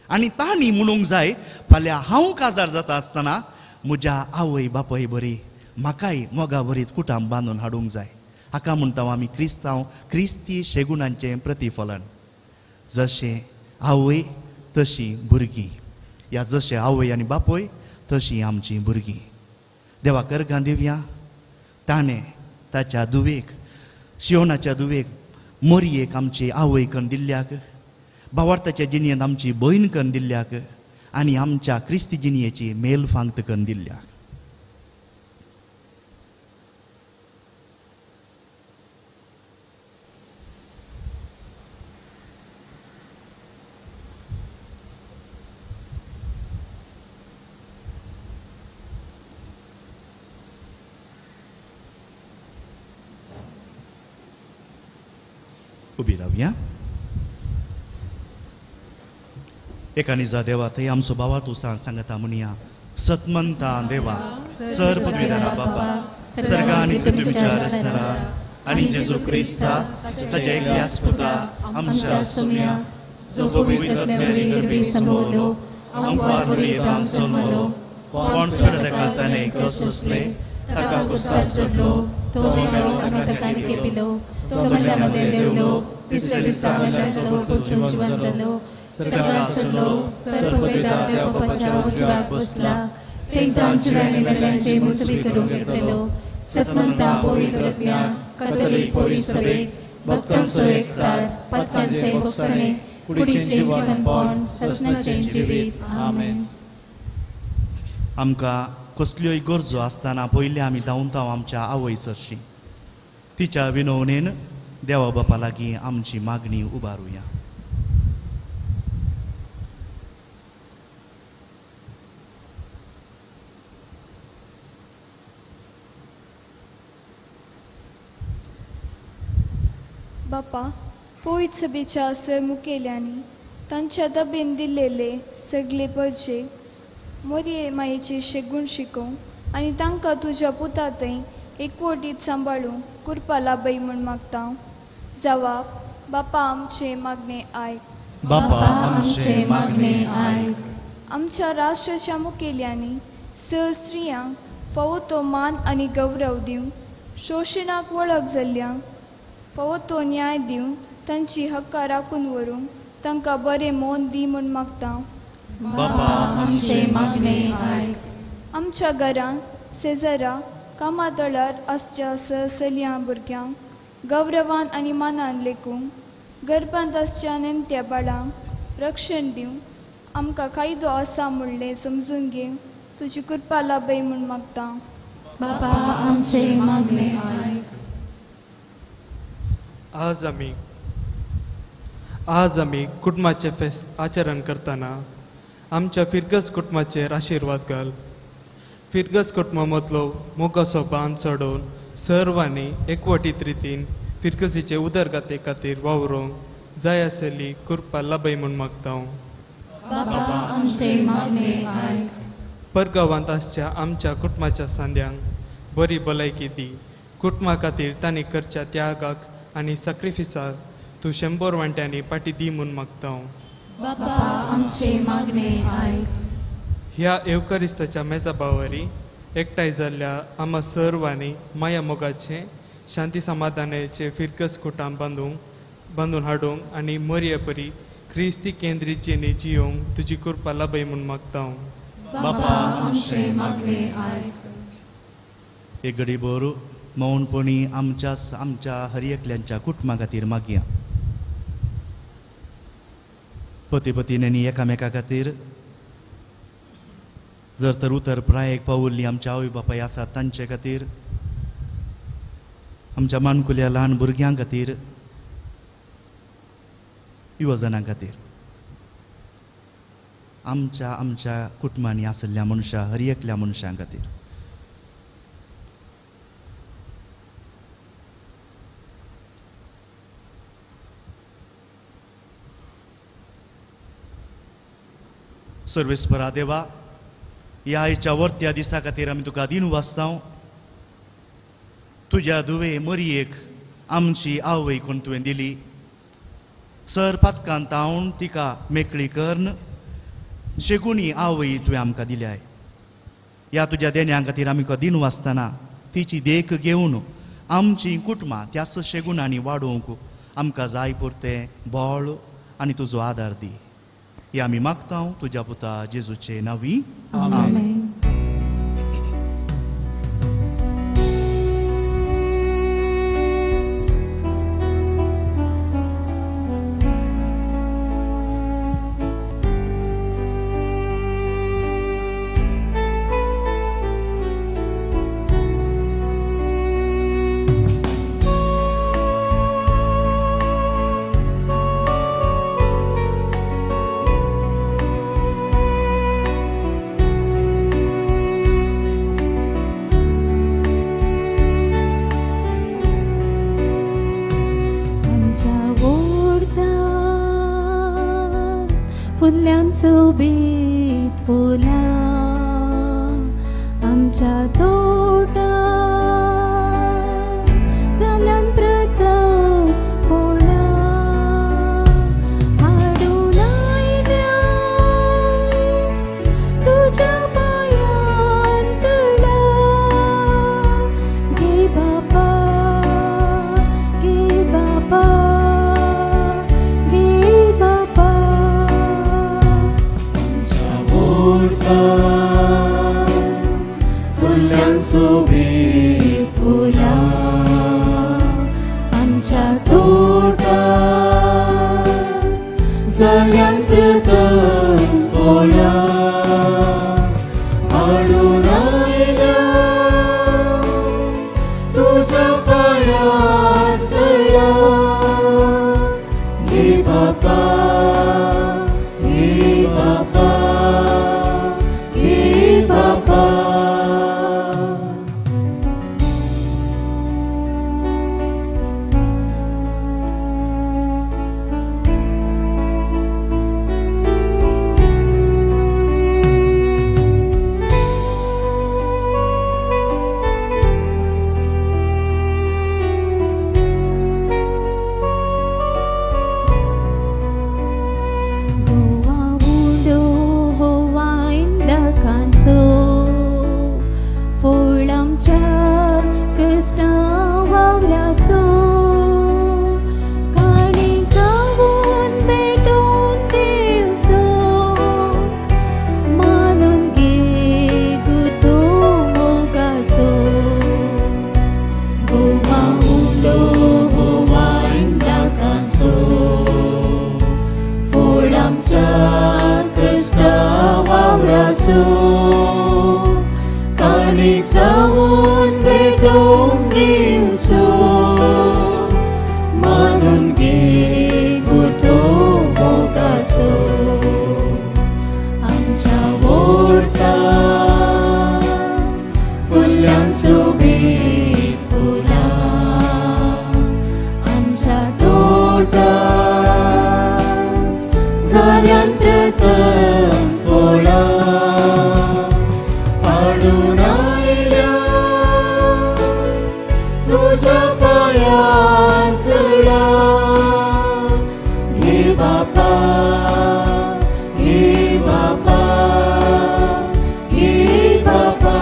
आनी तांणी म्हणूंक जाय फाल्यां हांव काजार जाता आसतना म्हज्या आवय बापय बरी म्हाकाय मोगा बरीत कुटांब बांदून हाडूंक जाय. हाका म्हणटा आमी क्रिस्तांव क्रिस्ती शेगुणांचें प्रतिफलन. जशें आवय तशी भुरगीं या जशें आवय आनी बापय तशीं आमचीं भुरगीं. देवा करगां दिवया ताणें ताच्या दुवेक शियोनाच्या दुवेक मोरयेक आमची आवय करून दिल्ल्याक भावार्थाच्या जिणयेंत आमची भयण करून दिल्ल्याक आनी आमच्या क्रिस्ती जिणयेची मेलफांक्त करून दिल्ल्याक. उबी रावया. एका निजा देवा थंय आमचो भावा तूं सांगता म्हणया सतमंता देवा सर पदवीधरा बापा सर्गा आनी पृथ्वी विचार आसतना आनी जेजू क्रिस्ता ताच्या एकल्याच पुता आमच्या सुम्या जो पवित्र आत्म्यानी गर्भी संभोवलो आमकां मरियेंतान जल्मलो पोंस पिलाताका ताणें क्रॉसले ताका कुसार चडलो तो मेलो ताका ताणें केपिलो तो मल्ल्यामध्ये देवलो तिसऱ्या दिसा मेलो तो जिवंत जालो सगळ्यात चडलो सर्वपिता देव बापाच्या उजव्याक बसला तेंकां चिरायनी मेल्यांचे मुसबी करून घेतलेलो सतमंता पवित्र आत्म्या कॅथोलिक पवित्र सभेक भक्तांचो एकठार पातकांचे भोगसणे कुडीचें जीवनपण ससनाचें जिवीत आमेन. आमकां कसल्योय गरजो आसतना पयलीं आमी धांवता आमच्या आवय सरशी तिच्या विनवणेन देवा बापा लागीं आमची मागणी उबारुया. बापा पवित्र सभेच्या सरमुखेल्यांनी तांच्या दबेन दिलेले सगळे पर्चे मोरये मायेचे शेगूण शिकोवंक आनी तांकां तुज्या पुता थंय एकवटीत सांबाळूंक कुरपा लाभय म्हूण मागता. जवाब बापा आमचे मागणे आयक. बापा आमचे मागणे आयक. आमच्या राष्ट्राच्या मुखेल्यांनी स्त्रियांक फावो तो मान आनी गौरव दिवंक शोशणाक वळख जाल्ल्यांक फावो तो न्याय दिवन तांची हक्कां राखून व्हरूंक तांकां बरें मोन दी म्हूण मागता. बापा आमचे मागणे आयक. आमच्या घरांत शेजारा कामातळार आसच्या चलयां भुरग्यांक गौरवान आनी मानान लेखूंक गर्भांत आसच्या नेमत्या बाळांक रक्षण दिवंक आमकां कायदो आसा म्हणलें समजून घेवंक तुजी कृपा लाभय म्हूण मागता. बापा आमचे मागणे आयक. आज आमी कुटुंबाचे फेस्त आचरण करतना आमच्या फिरगस कुटुंबाचेर आशिर्वाद घाल. फिरगस कुटुंबामदलो मोगाचो बांद सोडून सर्वांनी एकवटीत रितीन फिरगसीचे उदरगते खातीर वावरूंक जाय आसली कृपा लाभय म्हूण मागता. बापा आमचे मागणे आयक. परगांवांत आसच्या आमच्या कुटुंबाच्या सांद्यांक बरी भलायकी दी. कुटुंबा खातीर तांणी करच्या त्यागाक आनी सॅक्रिफिसाक तूं 100 वांट्यांनी पाटी दी म्हूण मागता. बापा आमचे मागणे आयक. ह्या एवकारिस्ताच्या मेजाबावरी एकठांय जाल्ल्या आम्हा सर्वांनी माया मोगाचे शांती समाधानाचे फिरकस कुटांब बांदून हाडूंक आनी मरिये परी क्रिस्ती केंद्रीत जिणे जियोंक तुजी कृपा लाभय म्हूण मागता. बापा आमचे मागणे आयक. एक घडी भर मौनपणी आमच्या हर एकल्यांच्या कुटुंबा खातीर मागया. पती पत्नींनी एकामेका खातीर जर तर उतर प्रायेक पावुल्लीं आमच्या आवय बापाय आसात तांचे खातीर आमच्या माणकुल्या ल्हान भुरग्यां खातीर युवजनां खातीर आमच्या कुटुंबांनी आसल्या मनशां हर एकल्या मनशां खातीर सर्वेस्परा देवा, ह्या आयच्या वर्त्या दिसा खातीर आमी तुका दिन वाचतां. तुज्या धुवे मरयेक आमची आवय कोण तुवें दिली. सर पातकांत हांव तिका मेकळी करन, शेगुणी आवय तुवें आमकां दिल्याय. ह्या तुज्या देण्यां खातीर आमी तुका दिन वाचतना तिची देख घेवन आमची कुटुंबां त्याच शेगुणांनी वाडोवंक आमकां जाय पुरतें बळ आनी तुजो आदार दी. हे आमी मागतां तुज्या पुता जेजूचे नांवी. आमेन. फुल्ल्यान सोबीत फुलां आमच्या तोटात जाल्यान प्रथम फळां हाडून आयल्या तुज्या पांयान तळा. घे बापा, घे बापा, फुल्ल्यान सोबीत फुलां आमच्या तोटात जाल्यान प्रथम फळां हाडून आयल्या तुज्या पांयान तळा. घे बापा, घे बापा, काणीक जावून भेटोवंक दिवचो मानून घे गुर्तो मोगाचो. आमच्या ओर्तां फुल्ल्यान सोबीत फुलां आमच्या तोटात जाल्यान प्रथम फळां हाडून आयल्या तुज्या पांयान तळा. घे बापा, घे बापा, घे बापा.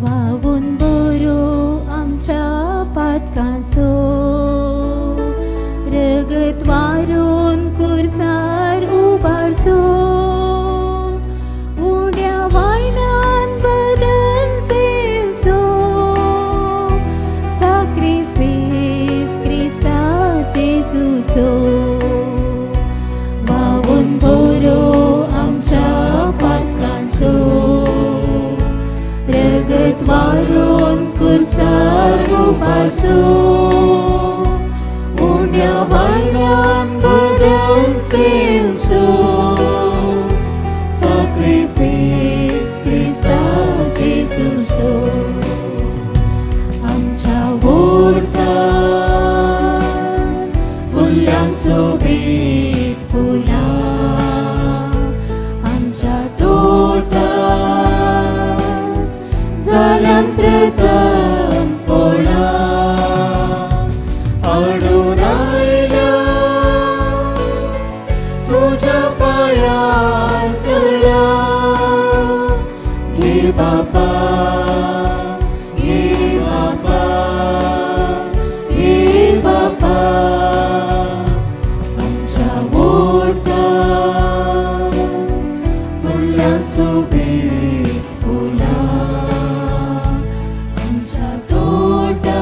वावून बरो आमच्या पातकांचो रगत वारून कुर्सार उबारचो. उड्या वायनान बदन सेवचो सॅक्रिफीस क्रिस्ता जेजूचो. वावून बरो आमच्या पातकांचो रगत वारून कुर्सार उबारचो. उड्या वायनान बदन सेवचो सॅक्रिफीस क्रिस्ता जाल्यान प्रथम फोडा हाडून आयल्या तुझ्या पायार तळा घे बापा घे बापा घे बापा आमच्या ओठार फुलां सोबीत फुलां आमच्या तोटार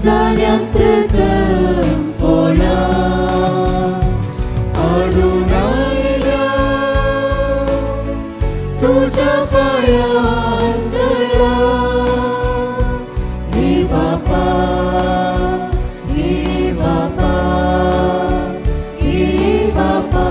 जाल्यान प्रथम फोडा हाडून आयल्या तुझ्या पायार तळा घे बापा घे बापा घे बापा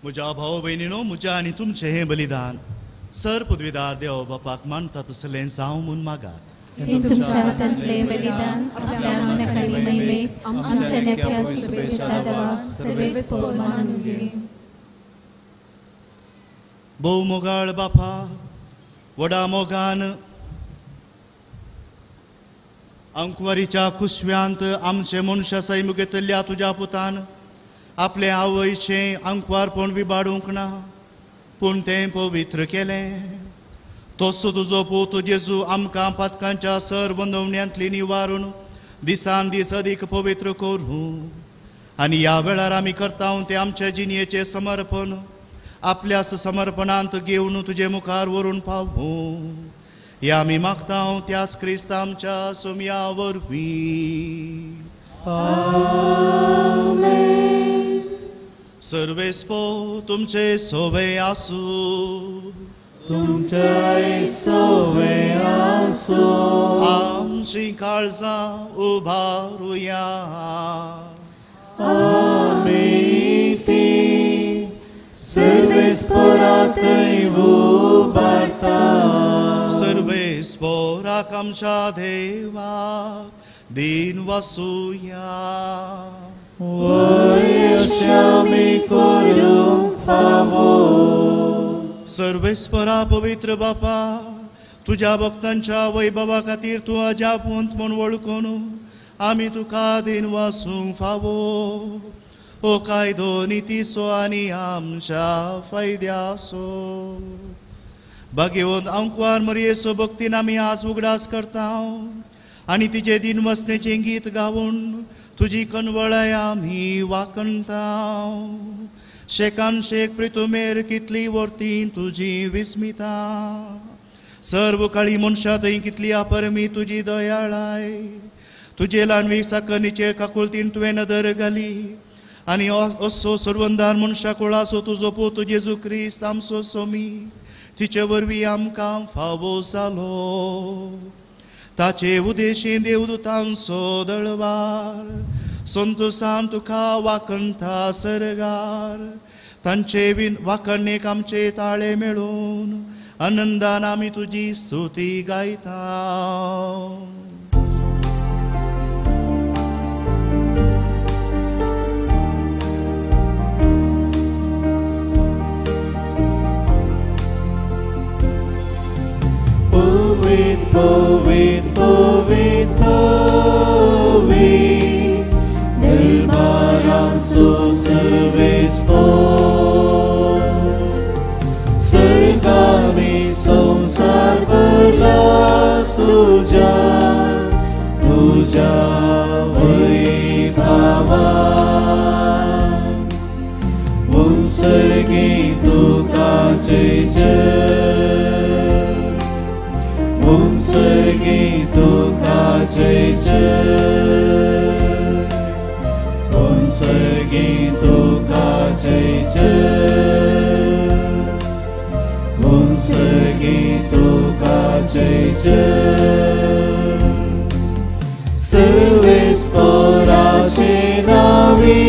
म्हज्या भाव भयणीनो, म्हज्या आनी तुमचें हें बलिदान सर पदवीदार देव बापाक मानता तसलें जावं म्हूण मागात. हे तुमच्या हातांतले बलिदान आपल्या नामनाखाली महिमेक आमच्या नेप्या सुबेच्या देवाक सर्वेस्पोर मानून घे. भोव मोगाळ बापा, व्हडा मोगान अंकवारीच्या कुशव्यांत आमचे मनशा सैमुगेतल्या तुज्या पुतान आपले आवयचें अंकवारपण विबाडूंक ना, पूण तें पवित्र केलें. तसो तुजो पूत जेजू आमकां पातकांच्या सर बंदवण्यांतली निवारून दिसान दीस अदीक पवित्र करूं. आनी ह्या वेळार आमी करता तें आमचे जिणयेचें समर्पण आपल्यास समर्पणांत घेवन तुजे मुखार व्हरून पावूं. हे आमी मागता त्याच क्रिस्त आमच्या सोम्या वरवीं. सर्वेस्पो तुमचे सोवे आसूं. तुमचे सोवे आसूं. आमची काळजां उबारुया. आमी ती सर्वेस्पोरांतय उबारता. सर्वेस्पोराक आमच्या देवाक दिन वासुया. वयशामी करूंक फावो. सर्वेस्परा पवित्र बापा, तुज्या भक्तांच्या वैभवा खातीर तूं अजापूंत म्हूण वळखून आमी तुका दिन वासूंक फावो. ओ कायदो नितीसो आनी आमच्या फायद्यासो. भाग्यवंत अंकवार मरयेचो भक्तीन आमी आज उगडास करता आनी तिचे दिन वसणेचें गीत गावून तुजी कनवळाय आमी वाकणता. शेकान शेक प्रितुमेर कितली वर्ती तुजी विस्मिता. सर्व काळी मनशां थंय कितली अपरमी तुजी दयाळाय. तुजे लानवी साकनीचेर काकुळतीन तुवें नदर घाली आनी असो सर्वंदार मनशा कुळासो तुजो पूत जेजू क्रिस्त आमचो सोमी तिचे वरवीं आमकां फावो जालो. ताचे उदेशी देवदूतांचो दळवार संतोषान तुका वाकणता सरगार. तांचे वाकणेक आमचे ताळे मेळून आनंदान आमी तुजी स्तुती गायता. Poet, poet, poet, poet, del baranzo servespo. Sergami संसार भरला तुझ्या वैभवान. उंचगी तुका जय जय. उंचगी तुका जय जय. उंचगी तुका जय जय. उंचगी तुका जयचे सर्वेस्पराचे नावी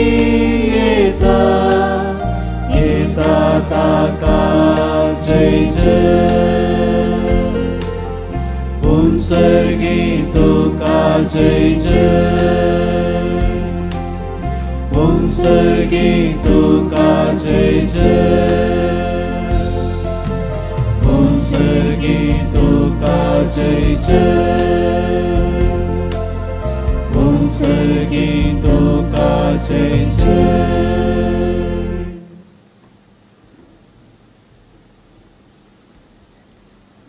येता येता ताका जयचे उन्सर्गी तुका जयचे उन्सर्गी तुका जयचे उन्सर्गी तुका जयचे उन्सर्गी तुका जयचे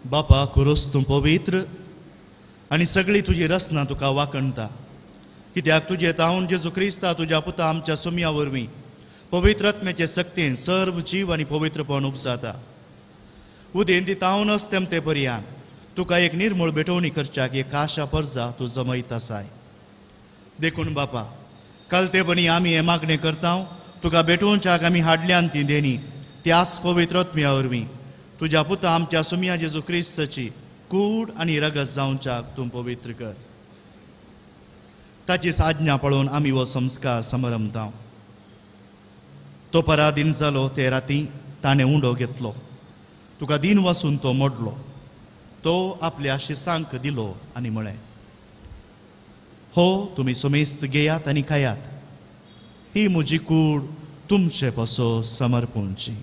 बापा खुरोस तूं पवित्र आनी सगळी तुजी रचना तुका वाकणटा कित्याक तुजे तावन जेजू क्रिस्ता तुज्या पुता आमच्या सुमया वरवीं पवित्र आत्म्याचे सक्तीन सर्व जीव आनी पवित्रपण उपसाता उदेन ती तावनच तेमते पर्यान तुका एक निर्मळ भेटवणी करच्याक एक आशा पर्जा तूं जमयत आसाय देखून बापा कालतेपणी आमी हे मागणें करता तुका भेटोवच्याक आमी हाडल्यान ती देणी त्याच पवित्र आत्म्या वरवीं तुज्या पुता आमच्या सुमया जेजू क्रिस्ताची कूड आनी रगत जावच्याक तूं पवित्र कर ताची साज्ञा पळोवन आमी हो संस्कार समरमता तो पराधीन जालो ते राती ताणें उंडो घेतलो तुका दिन वसून तो मोडलो तो आपल्या शिसांक दिलो आनी म्हळें हो तुमी सुमेस्त घेयात आनी खायात ही म्हजी कूड तुमचे पासो समर्पणची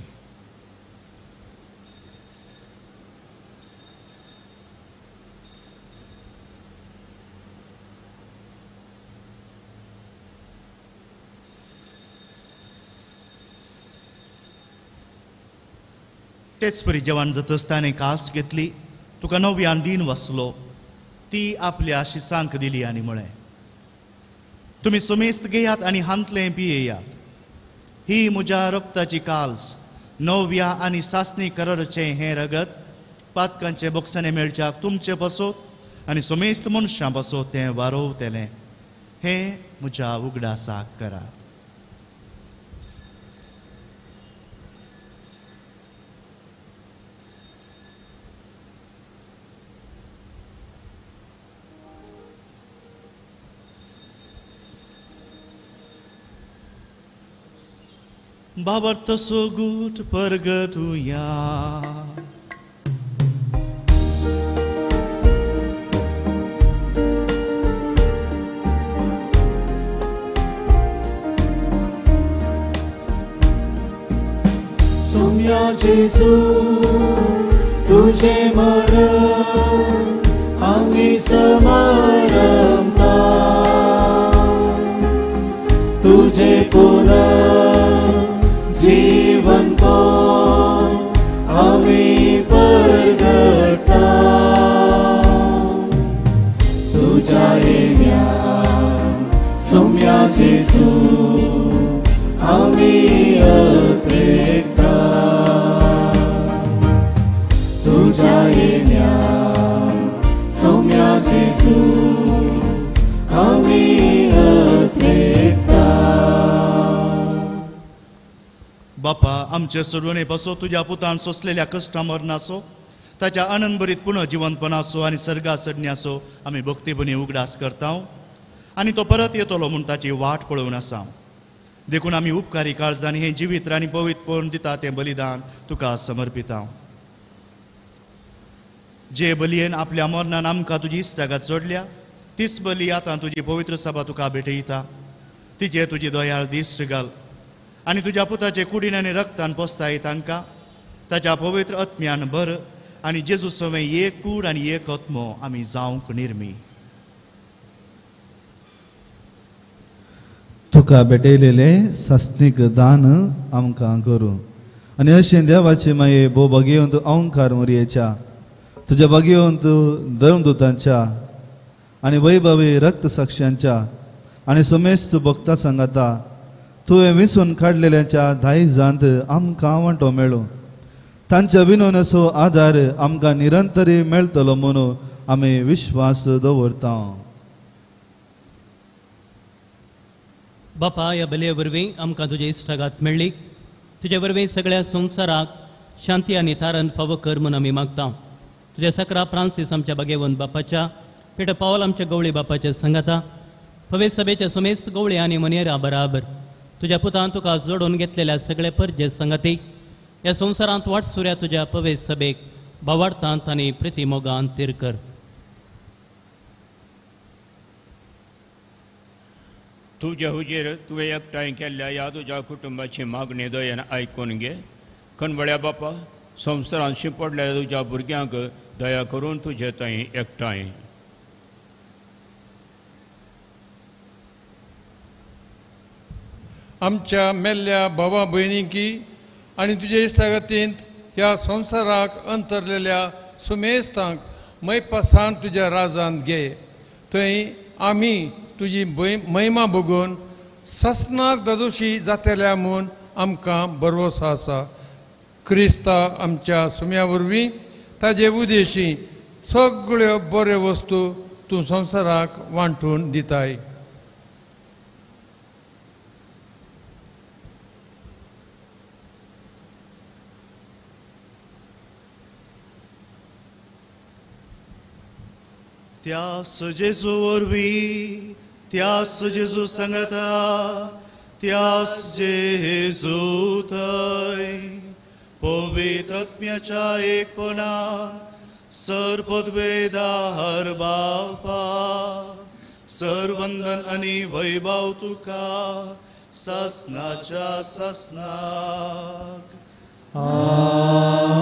तेच परी जेवण जातच ताणें काल्स घेतली तुका नव्यान दिन वसलो ती आपल्या शिसांक दिली आनी म्हळें तुमी सुमेस्त घेयात आनी हांतलें पियेयात ही म्हज्या रक्ताची काल्स नव्या आनी सासणी करारचें हें रगत पातकांचे बोक्साने मेळच्याक तुमचे पासोत आनी सुमेस्त मनशां पासोत तें वारोवतलें हें म्हज्या उगडासाक करात बाबर्थ सोगूट परगटुया सुमया जेजू तुझे मरण आमी समरमता तुझे जीवन को आमी परगटा तुझ्या येण्या सुमया जेजू आमी अत्रेकता तुझ्या येण्या सुमया जेजू आमी अत्रेकता बापा आमचे सोडवणे पासो तुज्या पुतान सोसलेल्या कश्टां मरणासो ताच्या आनंदभरीत पुनः जिवंतपणासो आनी सर्गा सडण्यासो आमी भक्तीभुनी उगडास करता आनी तो परत येतलो म्हूण ताची वाट पळोवन आसा देखून आमी उपकारी काळजांनी हें जिवीत आनी पवित्रपण दिता तें बलिदान तुका समर्पिता जे बलयेन आपल्या मरणान आमकां तुजी इश्टागात जोडल्या तीच बली आतां तुजी पवित्र सभा तुका भेटयता तिजे तुजी दयाळ दिश्ट घाल आनी तुज्या पुताचे कुडीन आनी रक्तान पोसताय तांकां ताच्या पवित्र आत्म्यान भर आनी जेजू सवें एक कूड आनी एक आत्मो आमी जावंक निर्मी तुका भेटयलेले सासनीक दान आमकां करूं आनी अशें देवाचे माये भोव भगवंत अवंकार मरयेच्या तुज्या भगवंत धर्मदूतांच्या आनी वैभवी रक्त साक्षांच्या आनी समेस्त भक्ता सांगाता तुवें विसून काडलेल्याच्या दायजांत आमकां वांटो मेळूं तांच्या विनोन असो आदार आमकां निरंतरी मेळटलो म्हणून आमी विश्वास दवरता बापा ह्या बलये वरवीं आमकां तुजे इश्टागात मेळ्ळी तुजे वरवीं सगळ्या संवसाराक शांती आनी तारण फावो कर म्हूण आमी मागता तुझ्या सकरा फ्रांसीस आमच्या बागेवन बापाच्या पेटर पावल आमच्या गवळी बापाच्या संगाता पवित्र सभेच्या सुमेस्त गवळी आणि मनेरा बराबर तुझ्या पुतान तुका जोडून घेतलेल्या सगळे परजे संगती या संवसारांत वाट सुऱ्या तुझ्या पवित्र सभेक भावार्थांत आणि प्रितीमोगान तीर तुझ्या हुजेर तुवें एकठांय केल्ल्या ह्या तुज्या कुटुंबाची मागणी दयेन आयकून घे कणबळ्या बापा संवसारांत शिंपडलेल्या तुज्या भुरग्यांक दया करून तुजे थंय एकठांय आमच्या मेल्ल्या भावा भयणीकी आनी तुजे इश्टागतींत ह्या संवसाराक अंतरलेल्या सुमेस्तांक मैपासान तुज्या राजांत घे थंय आमी तुजी महिमा बघून ससनाक ददोशी जातल्या म्हूण आमकां भरवोसो आसा क्रिस्ता आमच्या सुम्या वरवीं ताजे उदेशी सगळ्यो बऱ्यो वस्तू तूं संवसाराक वांटून दिताय त्यास जेजू वरवीं त्यास जेजू सांगता त्यास जेजू थंय पवित्र आत्म्याच्या एकपणान सरपदवेदार बापा सरवंदन आनी वैभव तुका सासनाच्या सासनाक आमेन.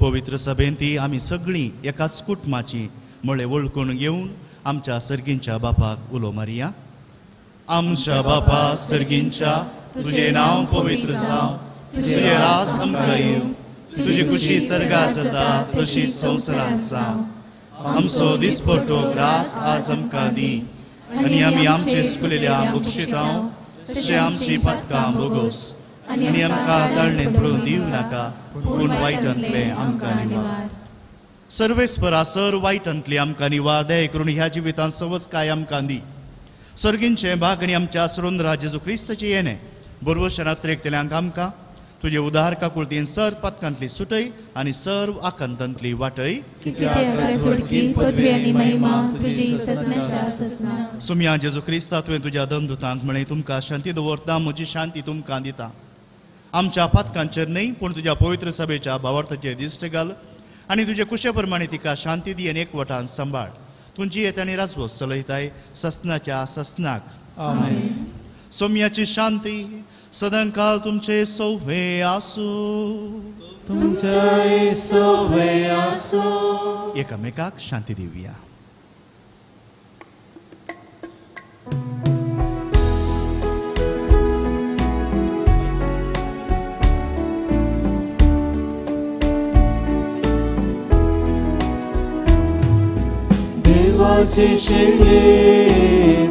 पवित्र सभेंती आमी सगळीं एकाच कुटुंबाची म्हळे वळखून घेवन आमच्या सर्गींच्या बापाक उलो मारया. आमच्या बापा सर्गींच्या तुझे नांव पवित्र जावं तुझे रास आमकां येवं तुजी खुशी सर्गार जाता तशी संवसारांत जावं. आमचो दिसपट्टो रास आज आमकां दी आनी आमी आमचे चुकलेल्या बक्षितांव तशें आमची पथकां बोगोस आनी आमकां ताळणेंत पडून दिवं नाका पूण वायटांतले आमकां निवार. सर्वेस्परा सर वायटांतली आमकां निवार दया करून ह्या जिवितांत सवस काय आमकां दी. सर्गींचे भाग आनी आमच्या सुरुंदरा जेजू क्रिस्ताचे येणे बरोवशें नात्रेकतल्यांक आमकां तुजे उदार काकुळतीन सर पथकांतली सुटय आनी सर्व आकांतांतली वाटय. सुम्या जेजू क्रिस्ता तुवें तुज्या दंदुतांक म्हळें तुमकां शांती दवरता म्हजी शांती तुमकां दिता. आमच्या पथकांचेर न्हय पूण तुज्या पवित्र सभेच्या भावार्थाचेर दिश्ट घाल आनी तुजे कुशे प्रमाणे तिका शांती दी आनी एकवटान सांबाळ. तुजी येत आनी राजवस चलयताय ससनाच्या ससनाक. सोम्याची शांती सदांकाल तुमचे सोवे आसूं. एकामेकाक शांती दिवया.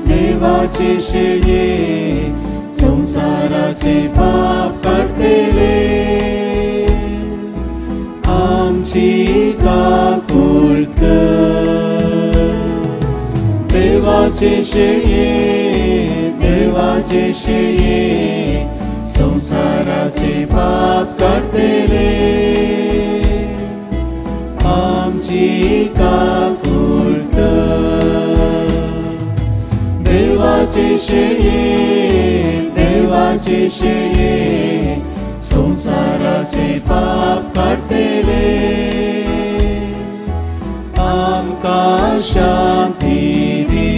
देवाचे शेळये संसाराचे पाप काढतेले आमची काकुळत देवाचे शेळये संसाराचे पाप काढतेले आमची काकुळत देवाचे शेळये संसाराचे पाप काढतेले आमकां शांती दी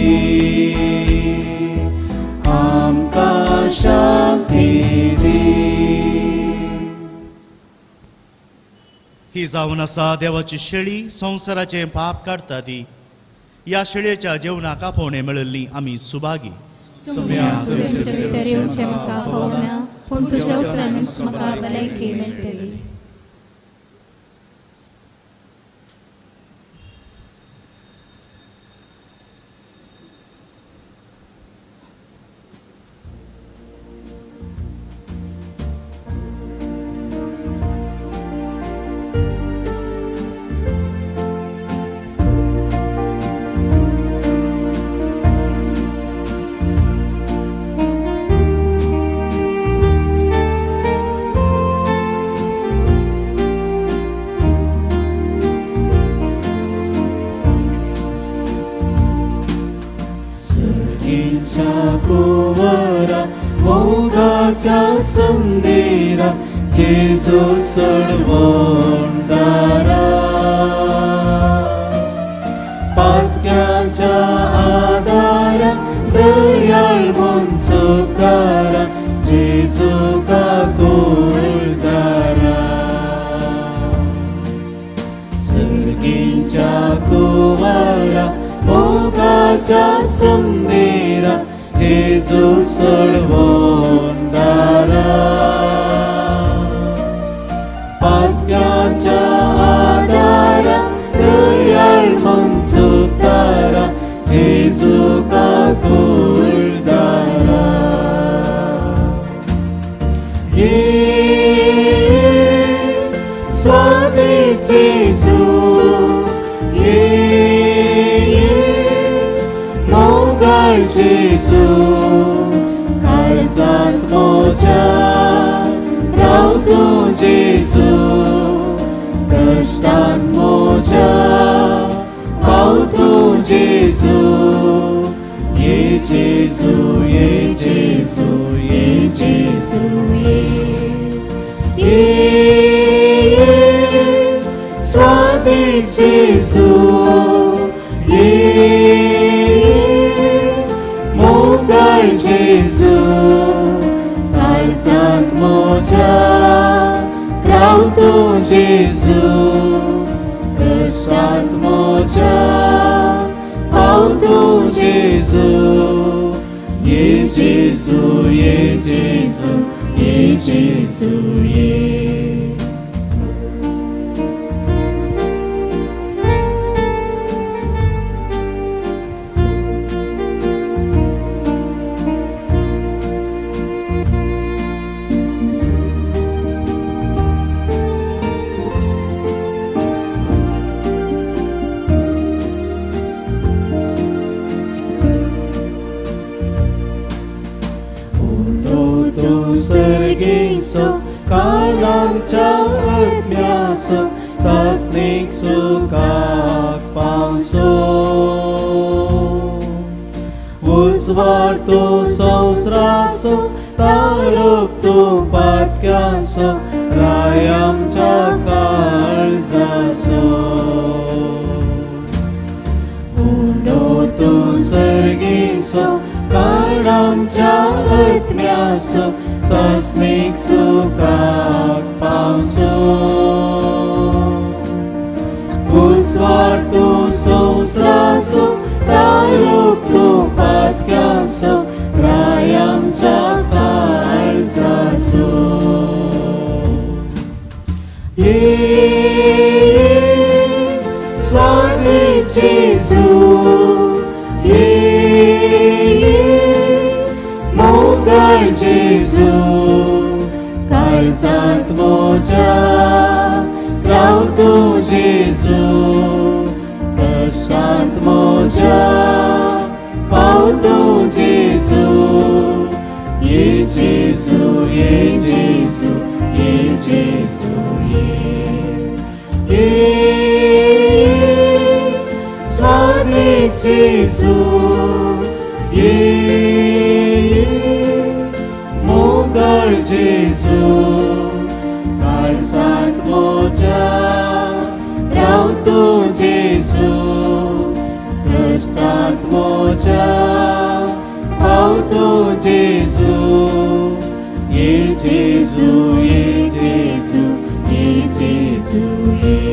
आमकां शांती दी. ही जावन आसा देवाची शेळी संवसाराचे पाप काडटा ती. या शेळयेच्या जेवणाक आपोवणे मेळिल्ली आमी सुभागी. पूण तुज्या उतरांनीच म्हाका भलायकी मेळटली. मोगाच्या संदेरा जेजू सोडवणारा पातक्याच्या आदारा दयाळ म्हूण चुकारा जेजू काकुळदारा सर्गीच्या कुवारा मोगाच्या संदेरा जेजू सोडवणारा पातक्याच्या आदारा दयाळ म्हूण चुकारा जेजू काकुळदारा ये स्वादिक जेजू ये मोगाळ जेजू काळजांत म्हज्या राव तूं जेजू कश्टांत म्हज्या पाव तूं जेजू ये जेजू ये जेजू ये जेजू ये स्वादिक जेजू ये मोगाळ जेजू काळजांत म्हज्या राव तूं जेजू कश्टांत म्हज्या पाव तूं जेजू ये जेजू ये जेजू ये जेजू ये सर्गीचो काळांच्या अज्ञासो सासणीक सुखाक पावसो उजवाड तो संवसाराचो तारोप तो पातक्याचो राय आमच्या काळजाचो उंडो तो सर्गीचो काळांच्या अज्ञासो सासणीक सुखाक पावसो उजवाड तो संवसाराचो तारोप तो पातक्याचो राय आमच्या काळजाचो ये स्वादिक जेजू ये मोगाळ जेजू काळजांत म्हज्या राव तूं जेजू कश्टांत म्हज्या पाव तूं जेजू ये जेजू ये जेजू ये जेजू ये स्वादिक जेजू ये मोगाळ जेजू काळजांत म्हज्या राव तूं जेजू कश्टांत म्हज्या पाव तूं जेजू ये जेजू ये जेजू ये जेजू ये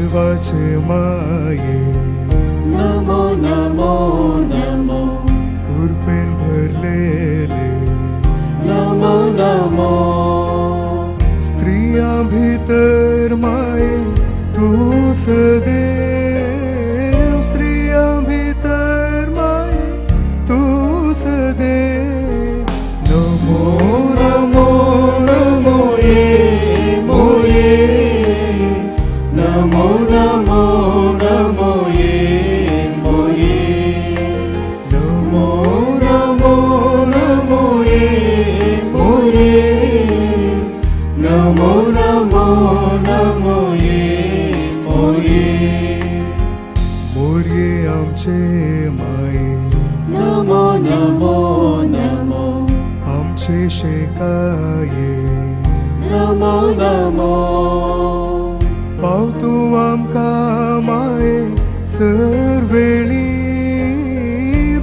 देवाचे माये नमो नमो नमो कृपेन भरलेले नमो नमो स्त्रिया भितर माये तू सदैव स्त्रिया भितर माये तू सदैव नमो नमो नमो ये मोये नमो नमो नमो ये मोये नमो नमो नमो ये मोये नमो नमो नमो ये मोये मोरये आमचे माये नमो नमो नमो आमचे शेकाये नमो नमो पाव तू आमकां माये सर्वेळी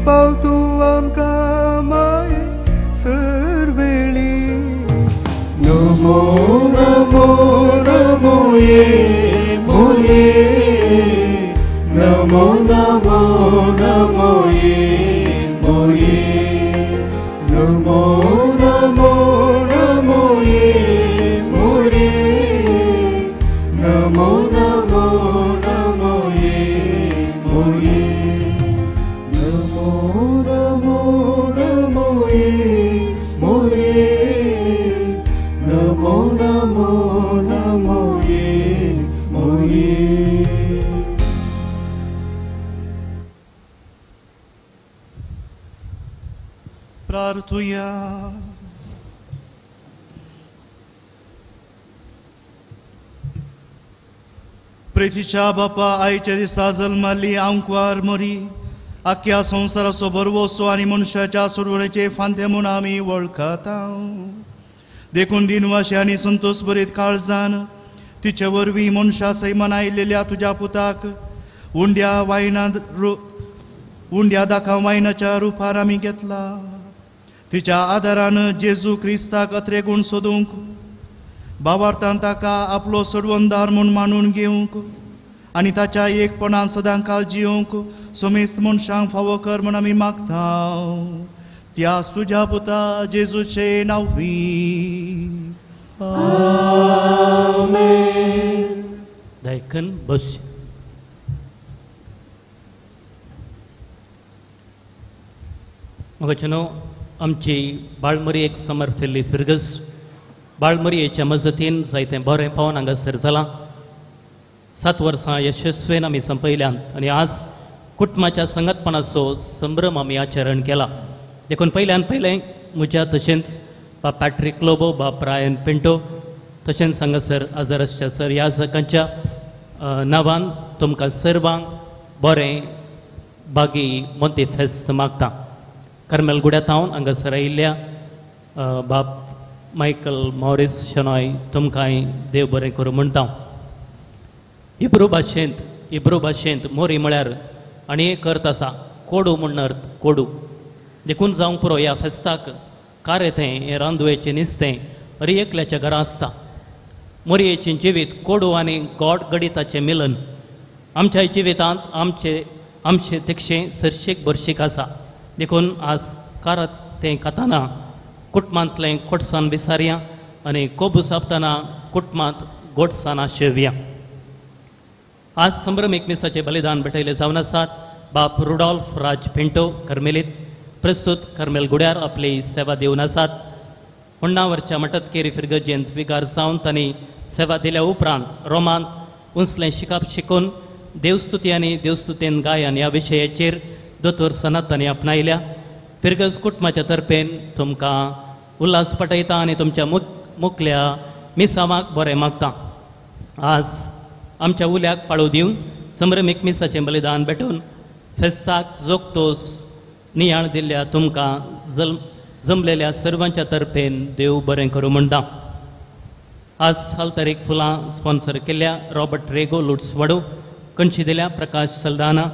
पाव तू आमकां माये सर्वेळी नमो नमो नमो ये मोये नमो नमो नमो ये मोये नमो नमो नमो ये मोये नमो नमो नमो ये मोये नमो नमो नमो ये मोये नमो नमो नमो ये मोये प्रार्थुया. प्रेतीच्या बापा आयच्या दिसा जल्माली आंकवार मरी आख्या संवसाराचो बरवोसो आनी मनशाच्या सुरवणेचे फांते म्हूण आमी वळखता. देखून दिनवाशी आनी संतोष भरीत काळजान तिचे वरवीं मनशा सैमान आयिल्ल्या तुज्या पुताक उंड्या दाखा वायनाच्या रुपार आमी घेतला. तिच्या आदारान जेजू क्रिस्ताक अत्रे गुण सोदूंक भावार्थान ताका आपलो सोडवणदार म्हूण मानून घेवंक आनी ताच्या एकपणान सदांकाळ जियोंक सोमेस्त मनशांक फावो कर म्हूण आमी मागता. त्याच तुज्या पुता जेजूचे नांवी. दायकन बस. मगचनो आमची बाळमरी एक समर्पिल्ली फिरगस बाळमरयेच्या मजतीन जायतें बरें पावन हांगासर जालां. 7 वर्सां यशस्वेन आमी संपयल्यात आनी आज कुटुंबाच्या संगतपणाचो संभ्रम आमी आचरण केला. देखून पयल्यान पयलें म्हज्या तशेंच बाब पॅट्रीक लोबो बाब ब्रायन पिंटो तशेंच हांगासर आजाराच्या सर ह्या जगांच्या नांवान तुमकां सर्वांक बरें बागी मोती फेस्त मागता. कार्मेल गुड्यांतावन हांगासर आयिल्ल्या बाब मायकल मॉरिस शनॉय तुमकांय देव बरें करूं म्हणटा. इब्रू भाशेंत मोरी म्हळ्यार आनी एक अर्थ आसा कोडू म्हण अर्थ कोडू. देखून जावंक पुरो ह्या फेस्ताक कारेतें हें रांदवेचें नुस्तें अरी एकल्याच्या घरा आसता. मोरयेचें जिवीत कोडू आनी गॉड गणिताचें मिलन आमच्या जिवितांत आमचें तिक्षें सरशेक बरशीक आसा. देखून आज कारत तें खाताना कुटुंबांतलें कोटसान विसारया आनी कोबू सापतना कुटुंबांत गोडसाना शेवया. आज संभ्रम एकमेसाचे बलिदान भेटयले जावन आसात. बाप रुडॉल्फ राज पिंटो कर्मेलीत प्रस्तुत कर्मेल गुड्यार आपली सेवा दिवन आसात. होण्णावरच्या मटतकेरी फिरगजेंत विगार जावन तांणी सेवा दिल्या उपरांत रोमांत उंचलें शिकप शिकून देवस्तुती आनी देवस्तुतेन गायन ह्या विशयाचेर दोतोर सनत तांणी आपणायल्या. फिरगज कुटुंबाच्या तर्फेन तुमकां उल्हास पटयता आनी तुमच्या मुखल्या मिसावाक बरें मागता. आज आमच्या उल्याक पाळो दिवन संभ्रम एकमेसाचें बलिदान भेटून फेस्ताक जोगतोस नियाळ दिल्ल्या तुमकां जमलेल्या सर्वांच्या तर्फेन देव बरें करूं म्हणटा. आज सालतारीक फुलां स्पॉन्सर केल्ल्या रॉबर्ट रेगो लुट्सवाडो कणशी दिल्या प्रकाश सलदाना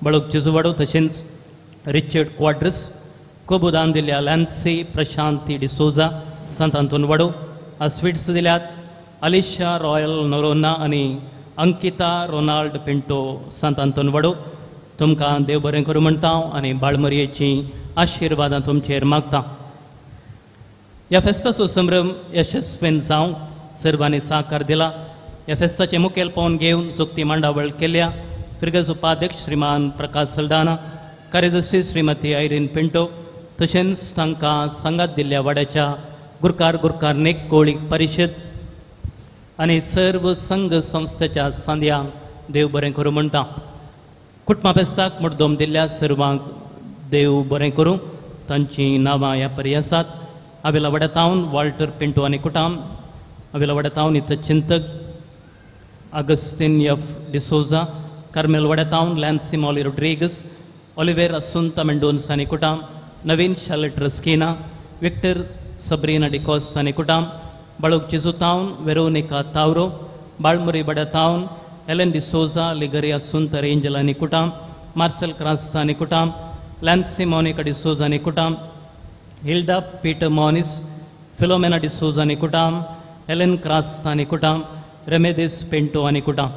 बळोक जेजुवाडो तशेंच रिचर्ड क्वाड्रस कोबुदान दिल्ल्या लॅन्सी प्रशांती डिसोजा सांत आंतोन वाडो. आज स्वीट्स दिल्यात अलिशा रॉयल नोरोना आनी अंकिता रोनाल्ड पिंटो सांत आंतोन वडो तुमकां देव बरें करूं म्हणटा आनी बाळमरयेची आशिर्वादां तुमचेर मागता. ह्या फेस्ताचो संभ्रम यशस्वीन जावं सर्वांनी सहकार दिला. ह्या फेस्ताचें मुखेलपण घेवन सुक्ती मांडावळ केल्या फिरगस उपाध्यक्ष श्रीमान प्रकाश सल्दाना, कार्यदर्शी श्रीमती आयरीन पिंटो, तशेंच तांकां सांगात दिल्ल्या वाड्याच्या गुरकार नेक कोळीक परिशद आनी सर्व संघ संस्थेच्या सांद्यांक देव बरें करूं म्हणटा. कुटुंबा फेस्ताक मुद्दम दिल्ल्या सर्वांक देव बरें करूं. तांचीं नांवां ह्या परी आसात. आवेला वाड्या तावन वॉल्टर पिंटो आनी कुटाम, आवेला वाड्या तावन इथं चिंतक अगस्टीन एफ डिसोजा, कार्मेल वाड्या तावन लॅन्सी मॉली रोड्रिगस, ऑलिवेर असुंता मेंडोन्स आनी कुटाम, नवीन शार्लेट रस्किना, विक्टर सबरीना डिकॉस्ट आनी कुटाम, बाळूक चिजू तावन वेरोनिका तावरो, बाळमुरी वाड्या तावन एलेन डिसोजा, लिगरी असुंता रेंजल आनी कुटाम, मार्सेल क्रास्ता आनी कुटाम, लॅन्सी मॉनिका डिसोजा आनी कुटाम, Hilda Peter Moniz, Philomena D'Souza आनी कुटाम, एलेन क्रास्ता आनी कुटाम, रेमेदिस पिंटो आनी कुटाम,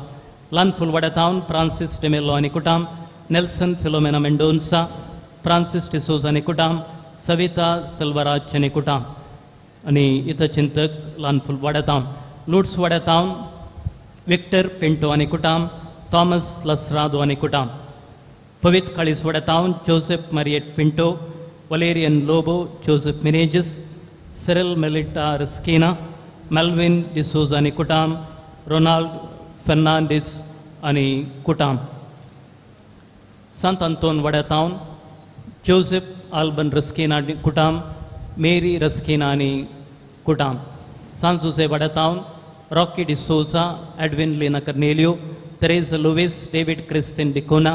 लानफुल वाड्या तावन फ्रांसिस डेमेलो आनी कुटाम, Nelson Philomena Mendonca, Francis D'Souza आनी कुटाम, सविता सेल्वराज आनी कुटाम आनी इथं चिंतक लानफुल वाड्या तावन, लुड्स वाड्या तावन विक्टर पिंटो आनी कुटाम, थॉमस लसरादो आनी कुटाम, पवित्र काळीस वाड्या तावन Joseph Mariet Pinto, Valerian Lobo, Joseph Menezes, Cyril Melita Rasquinha, Melvin D'Souza आनी कुटाम, रोनाल्ड फेर्नांडीस आनी कुटाम, सांत आंतोन वाड्या तावन जोसेफ आल्बन रस्किना आनी कुटाम, मेरी रस्किना आनी कुटाम, सांत जोसे वाड्या तावन Rocky D'Souza, Edwin Lina Cornelio, Teresa Luis, David Christine D'Cunha,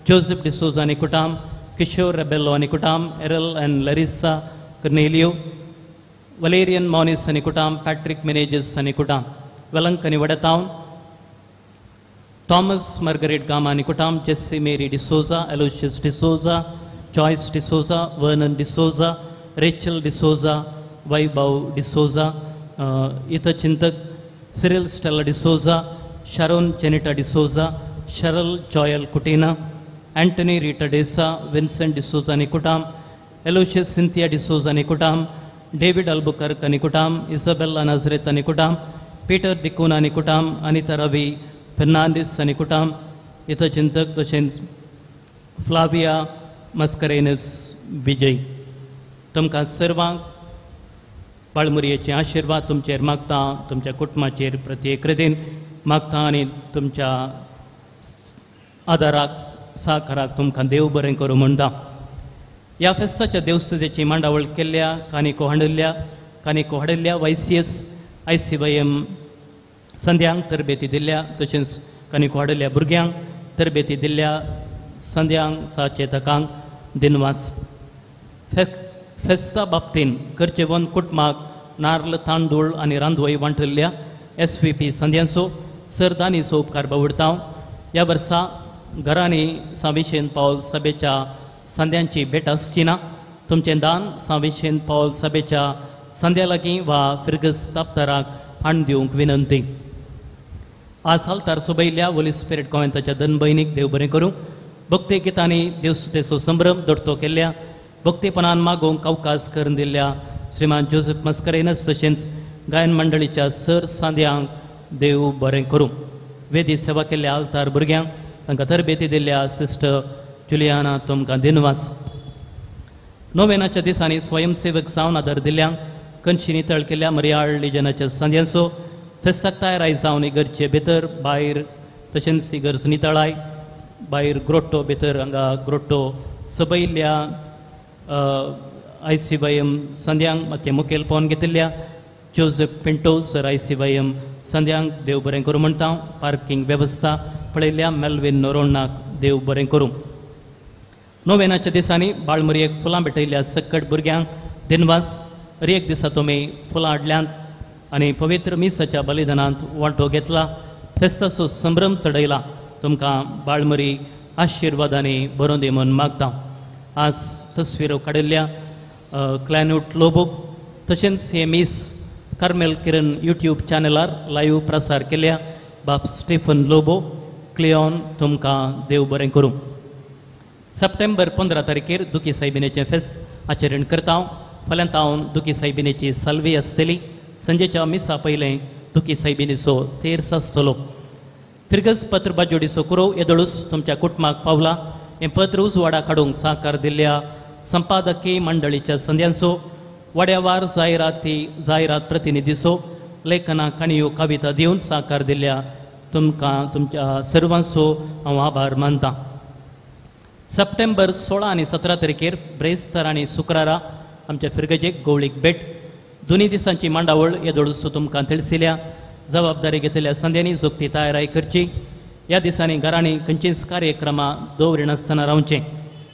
Joseph D'Souza आनी कुटाम, किशोर रेबेलो आनी कुटाम, एरल एंड लरिसा कर्नेलियो, वलेरियन मॉनिस आनी कुटाम, पैट्रिक मिनेजिस आनी कुटाम, वेलंक आनी वाड्या तावन थॉमस मार्गरेट गामा आनी कुटाम, Jessie Mary D'Souza, Aloysius D'Souza, Choice D'Souza, Vernon D'Souza, Rachel D'Souza, Vaibhav D'Souza, इथं चिंतक Cyril Stella D'Souza, Sharon Jenita D'Souza, Sharal Joel Coutinho, Antony Rita Dessa, Vincent D'Souza आनी कुटाम, एलोशियस सिंथिया डिसोजा आनी कुटाम, David Albuquerque आनी कुटाम, Isabella नाझरेत आनी कुटाम, Peter डिकोना आनी कुटाम, अनिता रवी फेर्नांडीस आनी कुटाम, इथं चिंतक तशेंच फ्लाविया मस्करेनस विजय. तुमकां सर्वांक बाळमुरयेचे आशिर्वाद तुमचेर मागता, तुमच्या कुटुंबाचेर प्रत्येक रितीन मागता आनी तुमच्या आदाराक सहकाराक तुमकां देव बरें करूं म्हणटा. ह्या फेस्ताच्या देवस्तुतेची मांडावळ केल्ल्या कानिको हाडिल्ल्या YCS ICYM संध्यांक तरबेती दिल्ल्या, तशेंच कानिको हाडिल्ल्या भुरग्यांक तरबेती दिल्ल्या संध्यांक साचेतकांक दिनवास. फेस्ता बाबतीन करचेवन कुटुंबाक नारळ, तांदूळ आनी रांदवई वांटल्ल्या SVP संध्यांचो सरदानीचो उपकार बावडटा. ह्या वर्सा घरांनी साविशेन पावल सभेच्या संध्यांची भेट आसची ना. तुमचें दान साविशेन पावल सभेच्या संध्या लागीं वा फिरगस दफ्तराक हाण दिवंक विनंती. आज हालतार सोबयल्ल्या होली स्पिरीट गोंयांताच्या धन भयणीक देव बरें करूं. भक्ती गितांनी देवसुतेचो संभ्रम दडतो केल्ल्या भक्तीपणान मागोवंक अवकाश करून दिल्ल्या श्रीमान जोसेफ मस्करेनस तशेंच गायन मंडळीच्या सर सांद्यांक देव बरें करूं. वेदी सेवा केल्ल्या हालतार भुरग्यांक तांकां तरबेती दिल्ल्या सिस्टर जुलियाना तुमकां दिनवास. नोवेनाच्या दिसांनी स्वयंसेवक जावन आदार दिल्ल्यांक कणशी नितळ केल्ल्या मरियाळ लिजनाच्या सांद्यांचो फेस्ताक तयाराय जावन इगर्चे भितर भायर तशेंच इगर्ज नितळाय भायर ग्रोट्टो भितर हांगा ग्रोट्टो सबयल्ल्या ICYM संध्यांक मातशें मुखेलपण घेतिल्ल्या जोसेफ पिंटो सर ICYM संध्यांक देव बरें करूं म्हणटा. पार्किंग वेवस्था पळयल्ल्या मेल्विन नोरोणाक देव बरें करूं. नोवेनाच्या दिसांनी बाळमुरयेक फुलां भेटयल्ल्या सकट भुरग्यांक दिनवास. एक दिसा तुमी फुलां हाडल्यांत आनी पवित्र मिसाच्या बलिदानांत वांटो घेतला. फेस्ताचो संभ्रम चडयला. तुमकां बाळमुरी आशिर्वादांनी बरों दी म्हूण मागता. आज तस्वीरो काडिल्ल्या क्लॅनूट लोबोक तशेंच हे मीस कार्मेल किरण YouTube चॅनलार लायव्ह प्रसार केल्या. बाप स्टेफन लोबो क्लिऑन तुमकां देव बरें करूं. सप्टेंबर 15 तारखेर दुखी सायबिणेचें फेस्त आचरण करता. फाल्यां तावन दुखी सायबिणेची साल्वी आसतली. संजेच्या मिसा पयलें दुखी सायबिणीचो तेर्स आसतलो. फिरगस पत्र बाजोडीचो कुरो येदळूस तुमच्या कुटुंबाक पावला. हें पत्र उजवाडा काडूंक सहकार दिल्ल्या संपादकी मंडळीच्या संद्यांचो वाड्यावार जायरात प्रतिनिधीचो लेखना काणयो कविता दिवन सहकार दिल्ल्या तुमकां तुमच्या सर्वांचो हांव आभार मानतां. सप्टेंबर 16 आनी 17 तारखेर ब्रेस्तार आनी शुक्रारा आमच्या फिरगजेक गवळीक भेट. दोनी दिसांची मांडावळ येदळूस तुमकां तिळसिल्या. जबाबदारी घेतलेल्या संद्यांनी जोगती तयाराय करची. ह्या दिसांनी घरांनी खंयचीच कार्यक्रमां दवरिनासतना रावचें.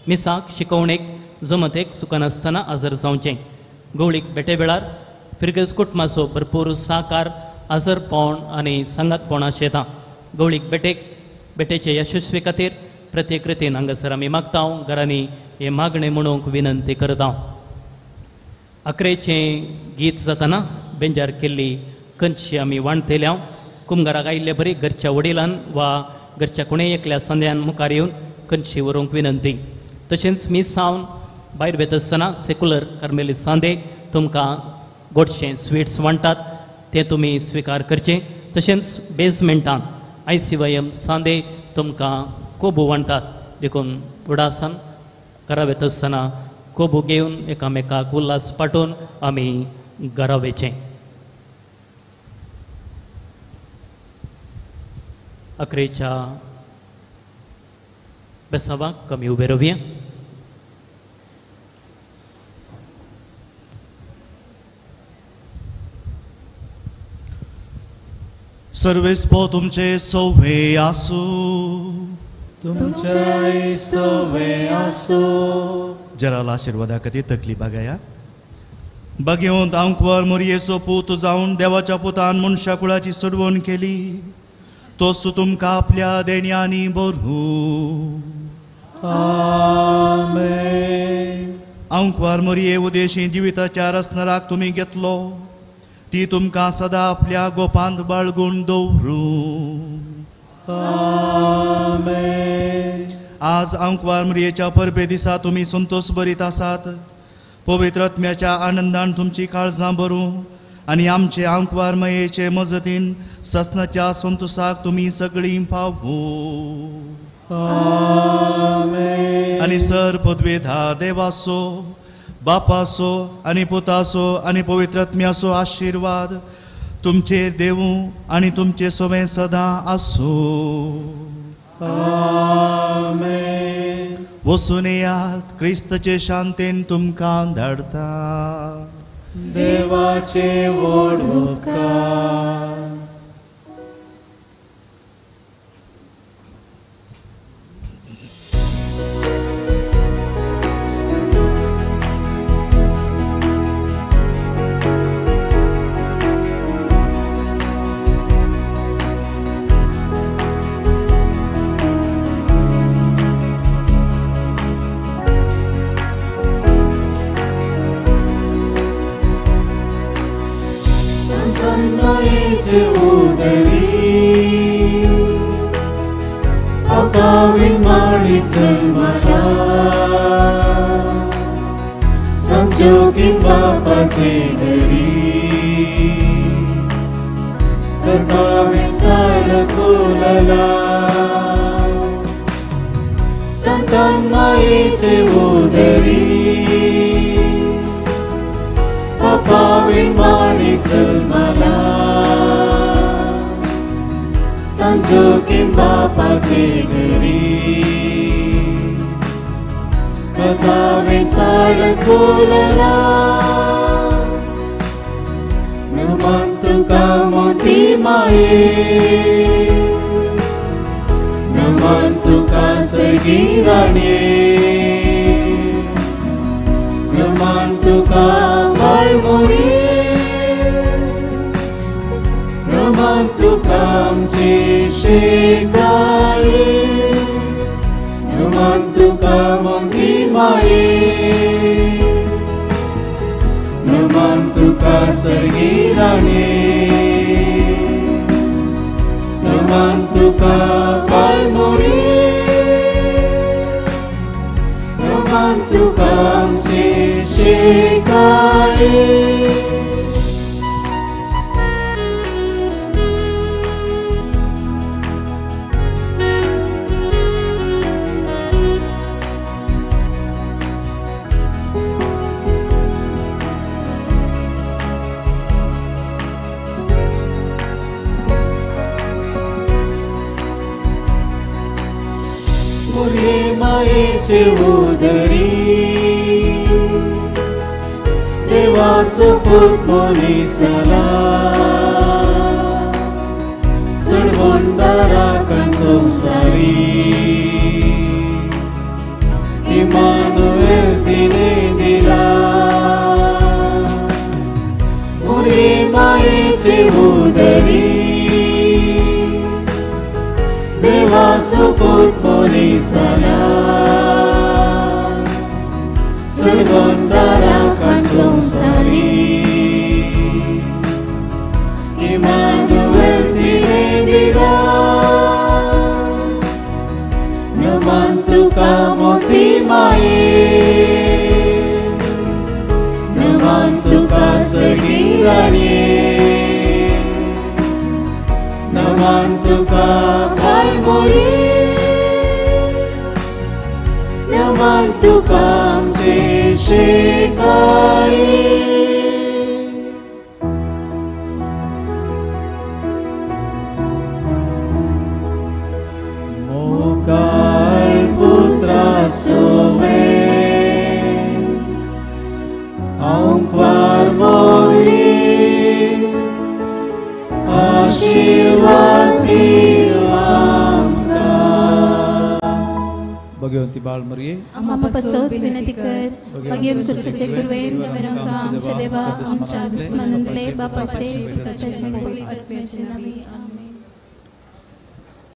मिसाक शिकवणेक जमतेक चुकनासतना हजर जावचें. गवळीक भेटे वेळार फिरगस कुटुंबाचो भरपूर सहकार हजरपण आनी सांगातपण आशेता. गवळीक भेटेचे यशस्वी खातीर प्रत्येक रितीन हांगासर आमी मागता. घरांनी हे मागणें म्हणूंक विनंती करता. अकरेचें गीत जाताना बेंजार केल्ली कंची आमी वाणतेल्या. कुमगाराक आयिल्ले बरी घरच्या वडिलान वा घरच्या कोणेय एकल्या संद्यान मुखार येवन कंची व्हरूंक विनंती. तशेंच मी सावन भायर वेत आसतना सेक्युलर कार्मेलीत सांदे तुमकां गोडशें स्वीट्स वांटात तें तुमी स्विकार करचें. तशेंच बेजमेंटान ICYM सांदे तुमकां कोबू वांटात. देखून उडासान घरा वेत आसतना कोबू घेवन एकामेकाक उल्हास पाठोवन आमी घरा वचें. अकरेच्या बेसावाक आमी उबे रावया. सर्वेस्पो तुमचे सोवे आसू. तुमचे सोवे आसू. जराला आशिर्वादा खातीर तकली बागाया. बागेवंत आंकवार मोरयेचो पूत जावन देवाच्या पुतान मनशा कुळाची सोडवण केली. तोच तुमकां आपल्या देण्यांनी भरू. आमेन. आंकवार मोरये उदेशी जिविताच्या रसनाराक तुमी घेतलो. ती तुमकां सदां आपल्या गोपांत बाळगून दवरू. आमेन. आज आंकवार मोरयेच्या परबे दिसा तुमी संतोष भरीत आसात. पवित्र आत्म्याच्या आनंदान तुमची काळजां भरूं आनी आमचे आंकवार मयेचे मजतीन ससनाच्या संतोषाक तुमी सगळीं पावू. आमेन. आनी सर पदवेधार देवाचो बापाचो आनी पुताचो आनी पवित्र आत्म्याचो आशिर्वाद तुमचेर देवूं आनी तुमचे सोबे सदां आसूं. आमेन. वचून येयात. क्रिस्ताचे शांतेन तुमकां धाडटा. देवाचे व्हड उपकार. Apawin marit selmala Sanjokin bapaचे घरी Katawin साड खोलला संतान मायेचे उदरी Apawin marit selmala संजोगीन बापाचे घरी कथावेन साड खोलला नमन तुका मोती माये नमन तुका सर्गी राणे नमन तुका बाळमोरी नमन तुका आमचे शेकाये नमन तुका मोती माये नमन तुका सर्गी राणे तुका बाळमोरी नमन तुका आमचे शेकाळी मुरे मायेचे उदरी देवाचो पूत मनीसला सोडवणदाराकण संवसारी इमानुएल तिने दिला मुरे मायेचे उदरी देवाचो पूत मनीसला सोडवणदाराकण संवसारी इमानुएल तिने दिला नमन तुका मोठी माये नमन तुका सगळी राणे नमन तुका बाळमोरी नमन तुका आमचे शेकाळी मोकाळ पुत्रा सोमे औंकार मोरी आशीर्वाद दी भगवंती बाळमरिये आम्हा पसोत विनंती कर मगे तुझे गुरुवेन नवरंगा आमच्या देवा आमच्या दुश्मनांतले बापाचे पिताचे पवित्र आत्म्याचे नावे आमेन.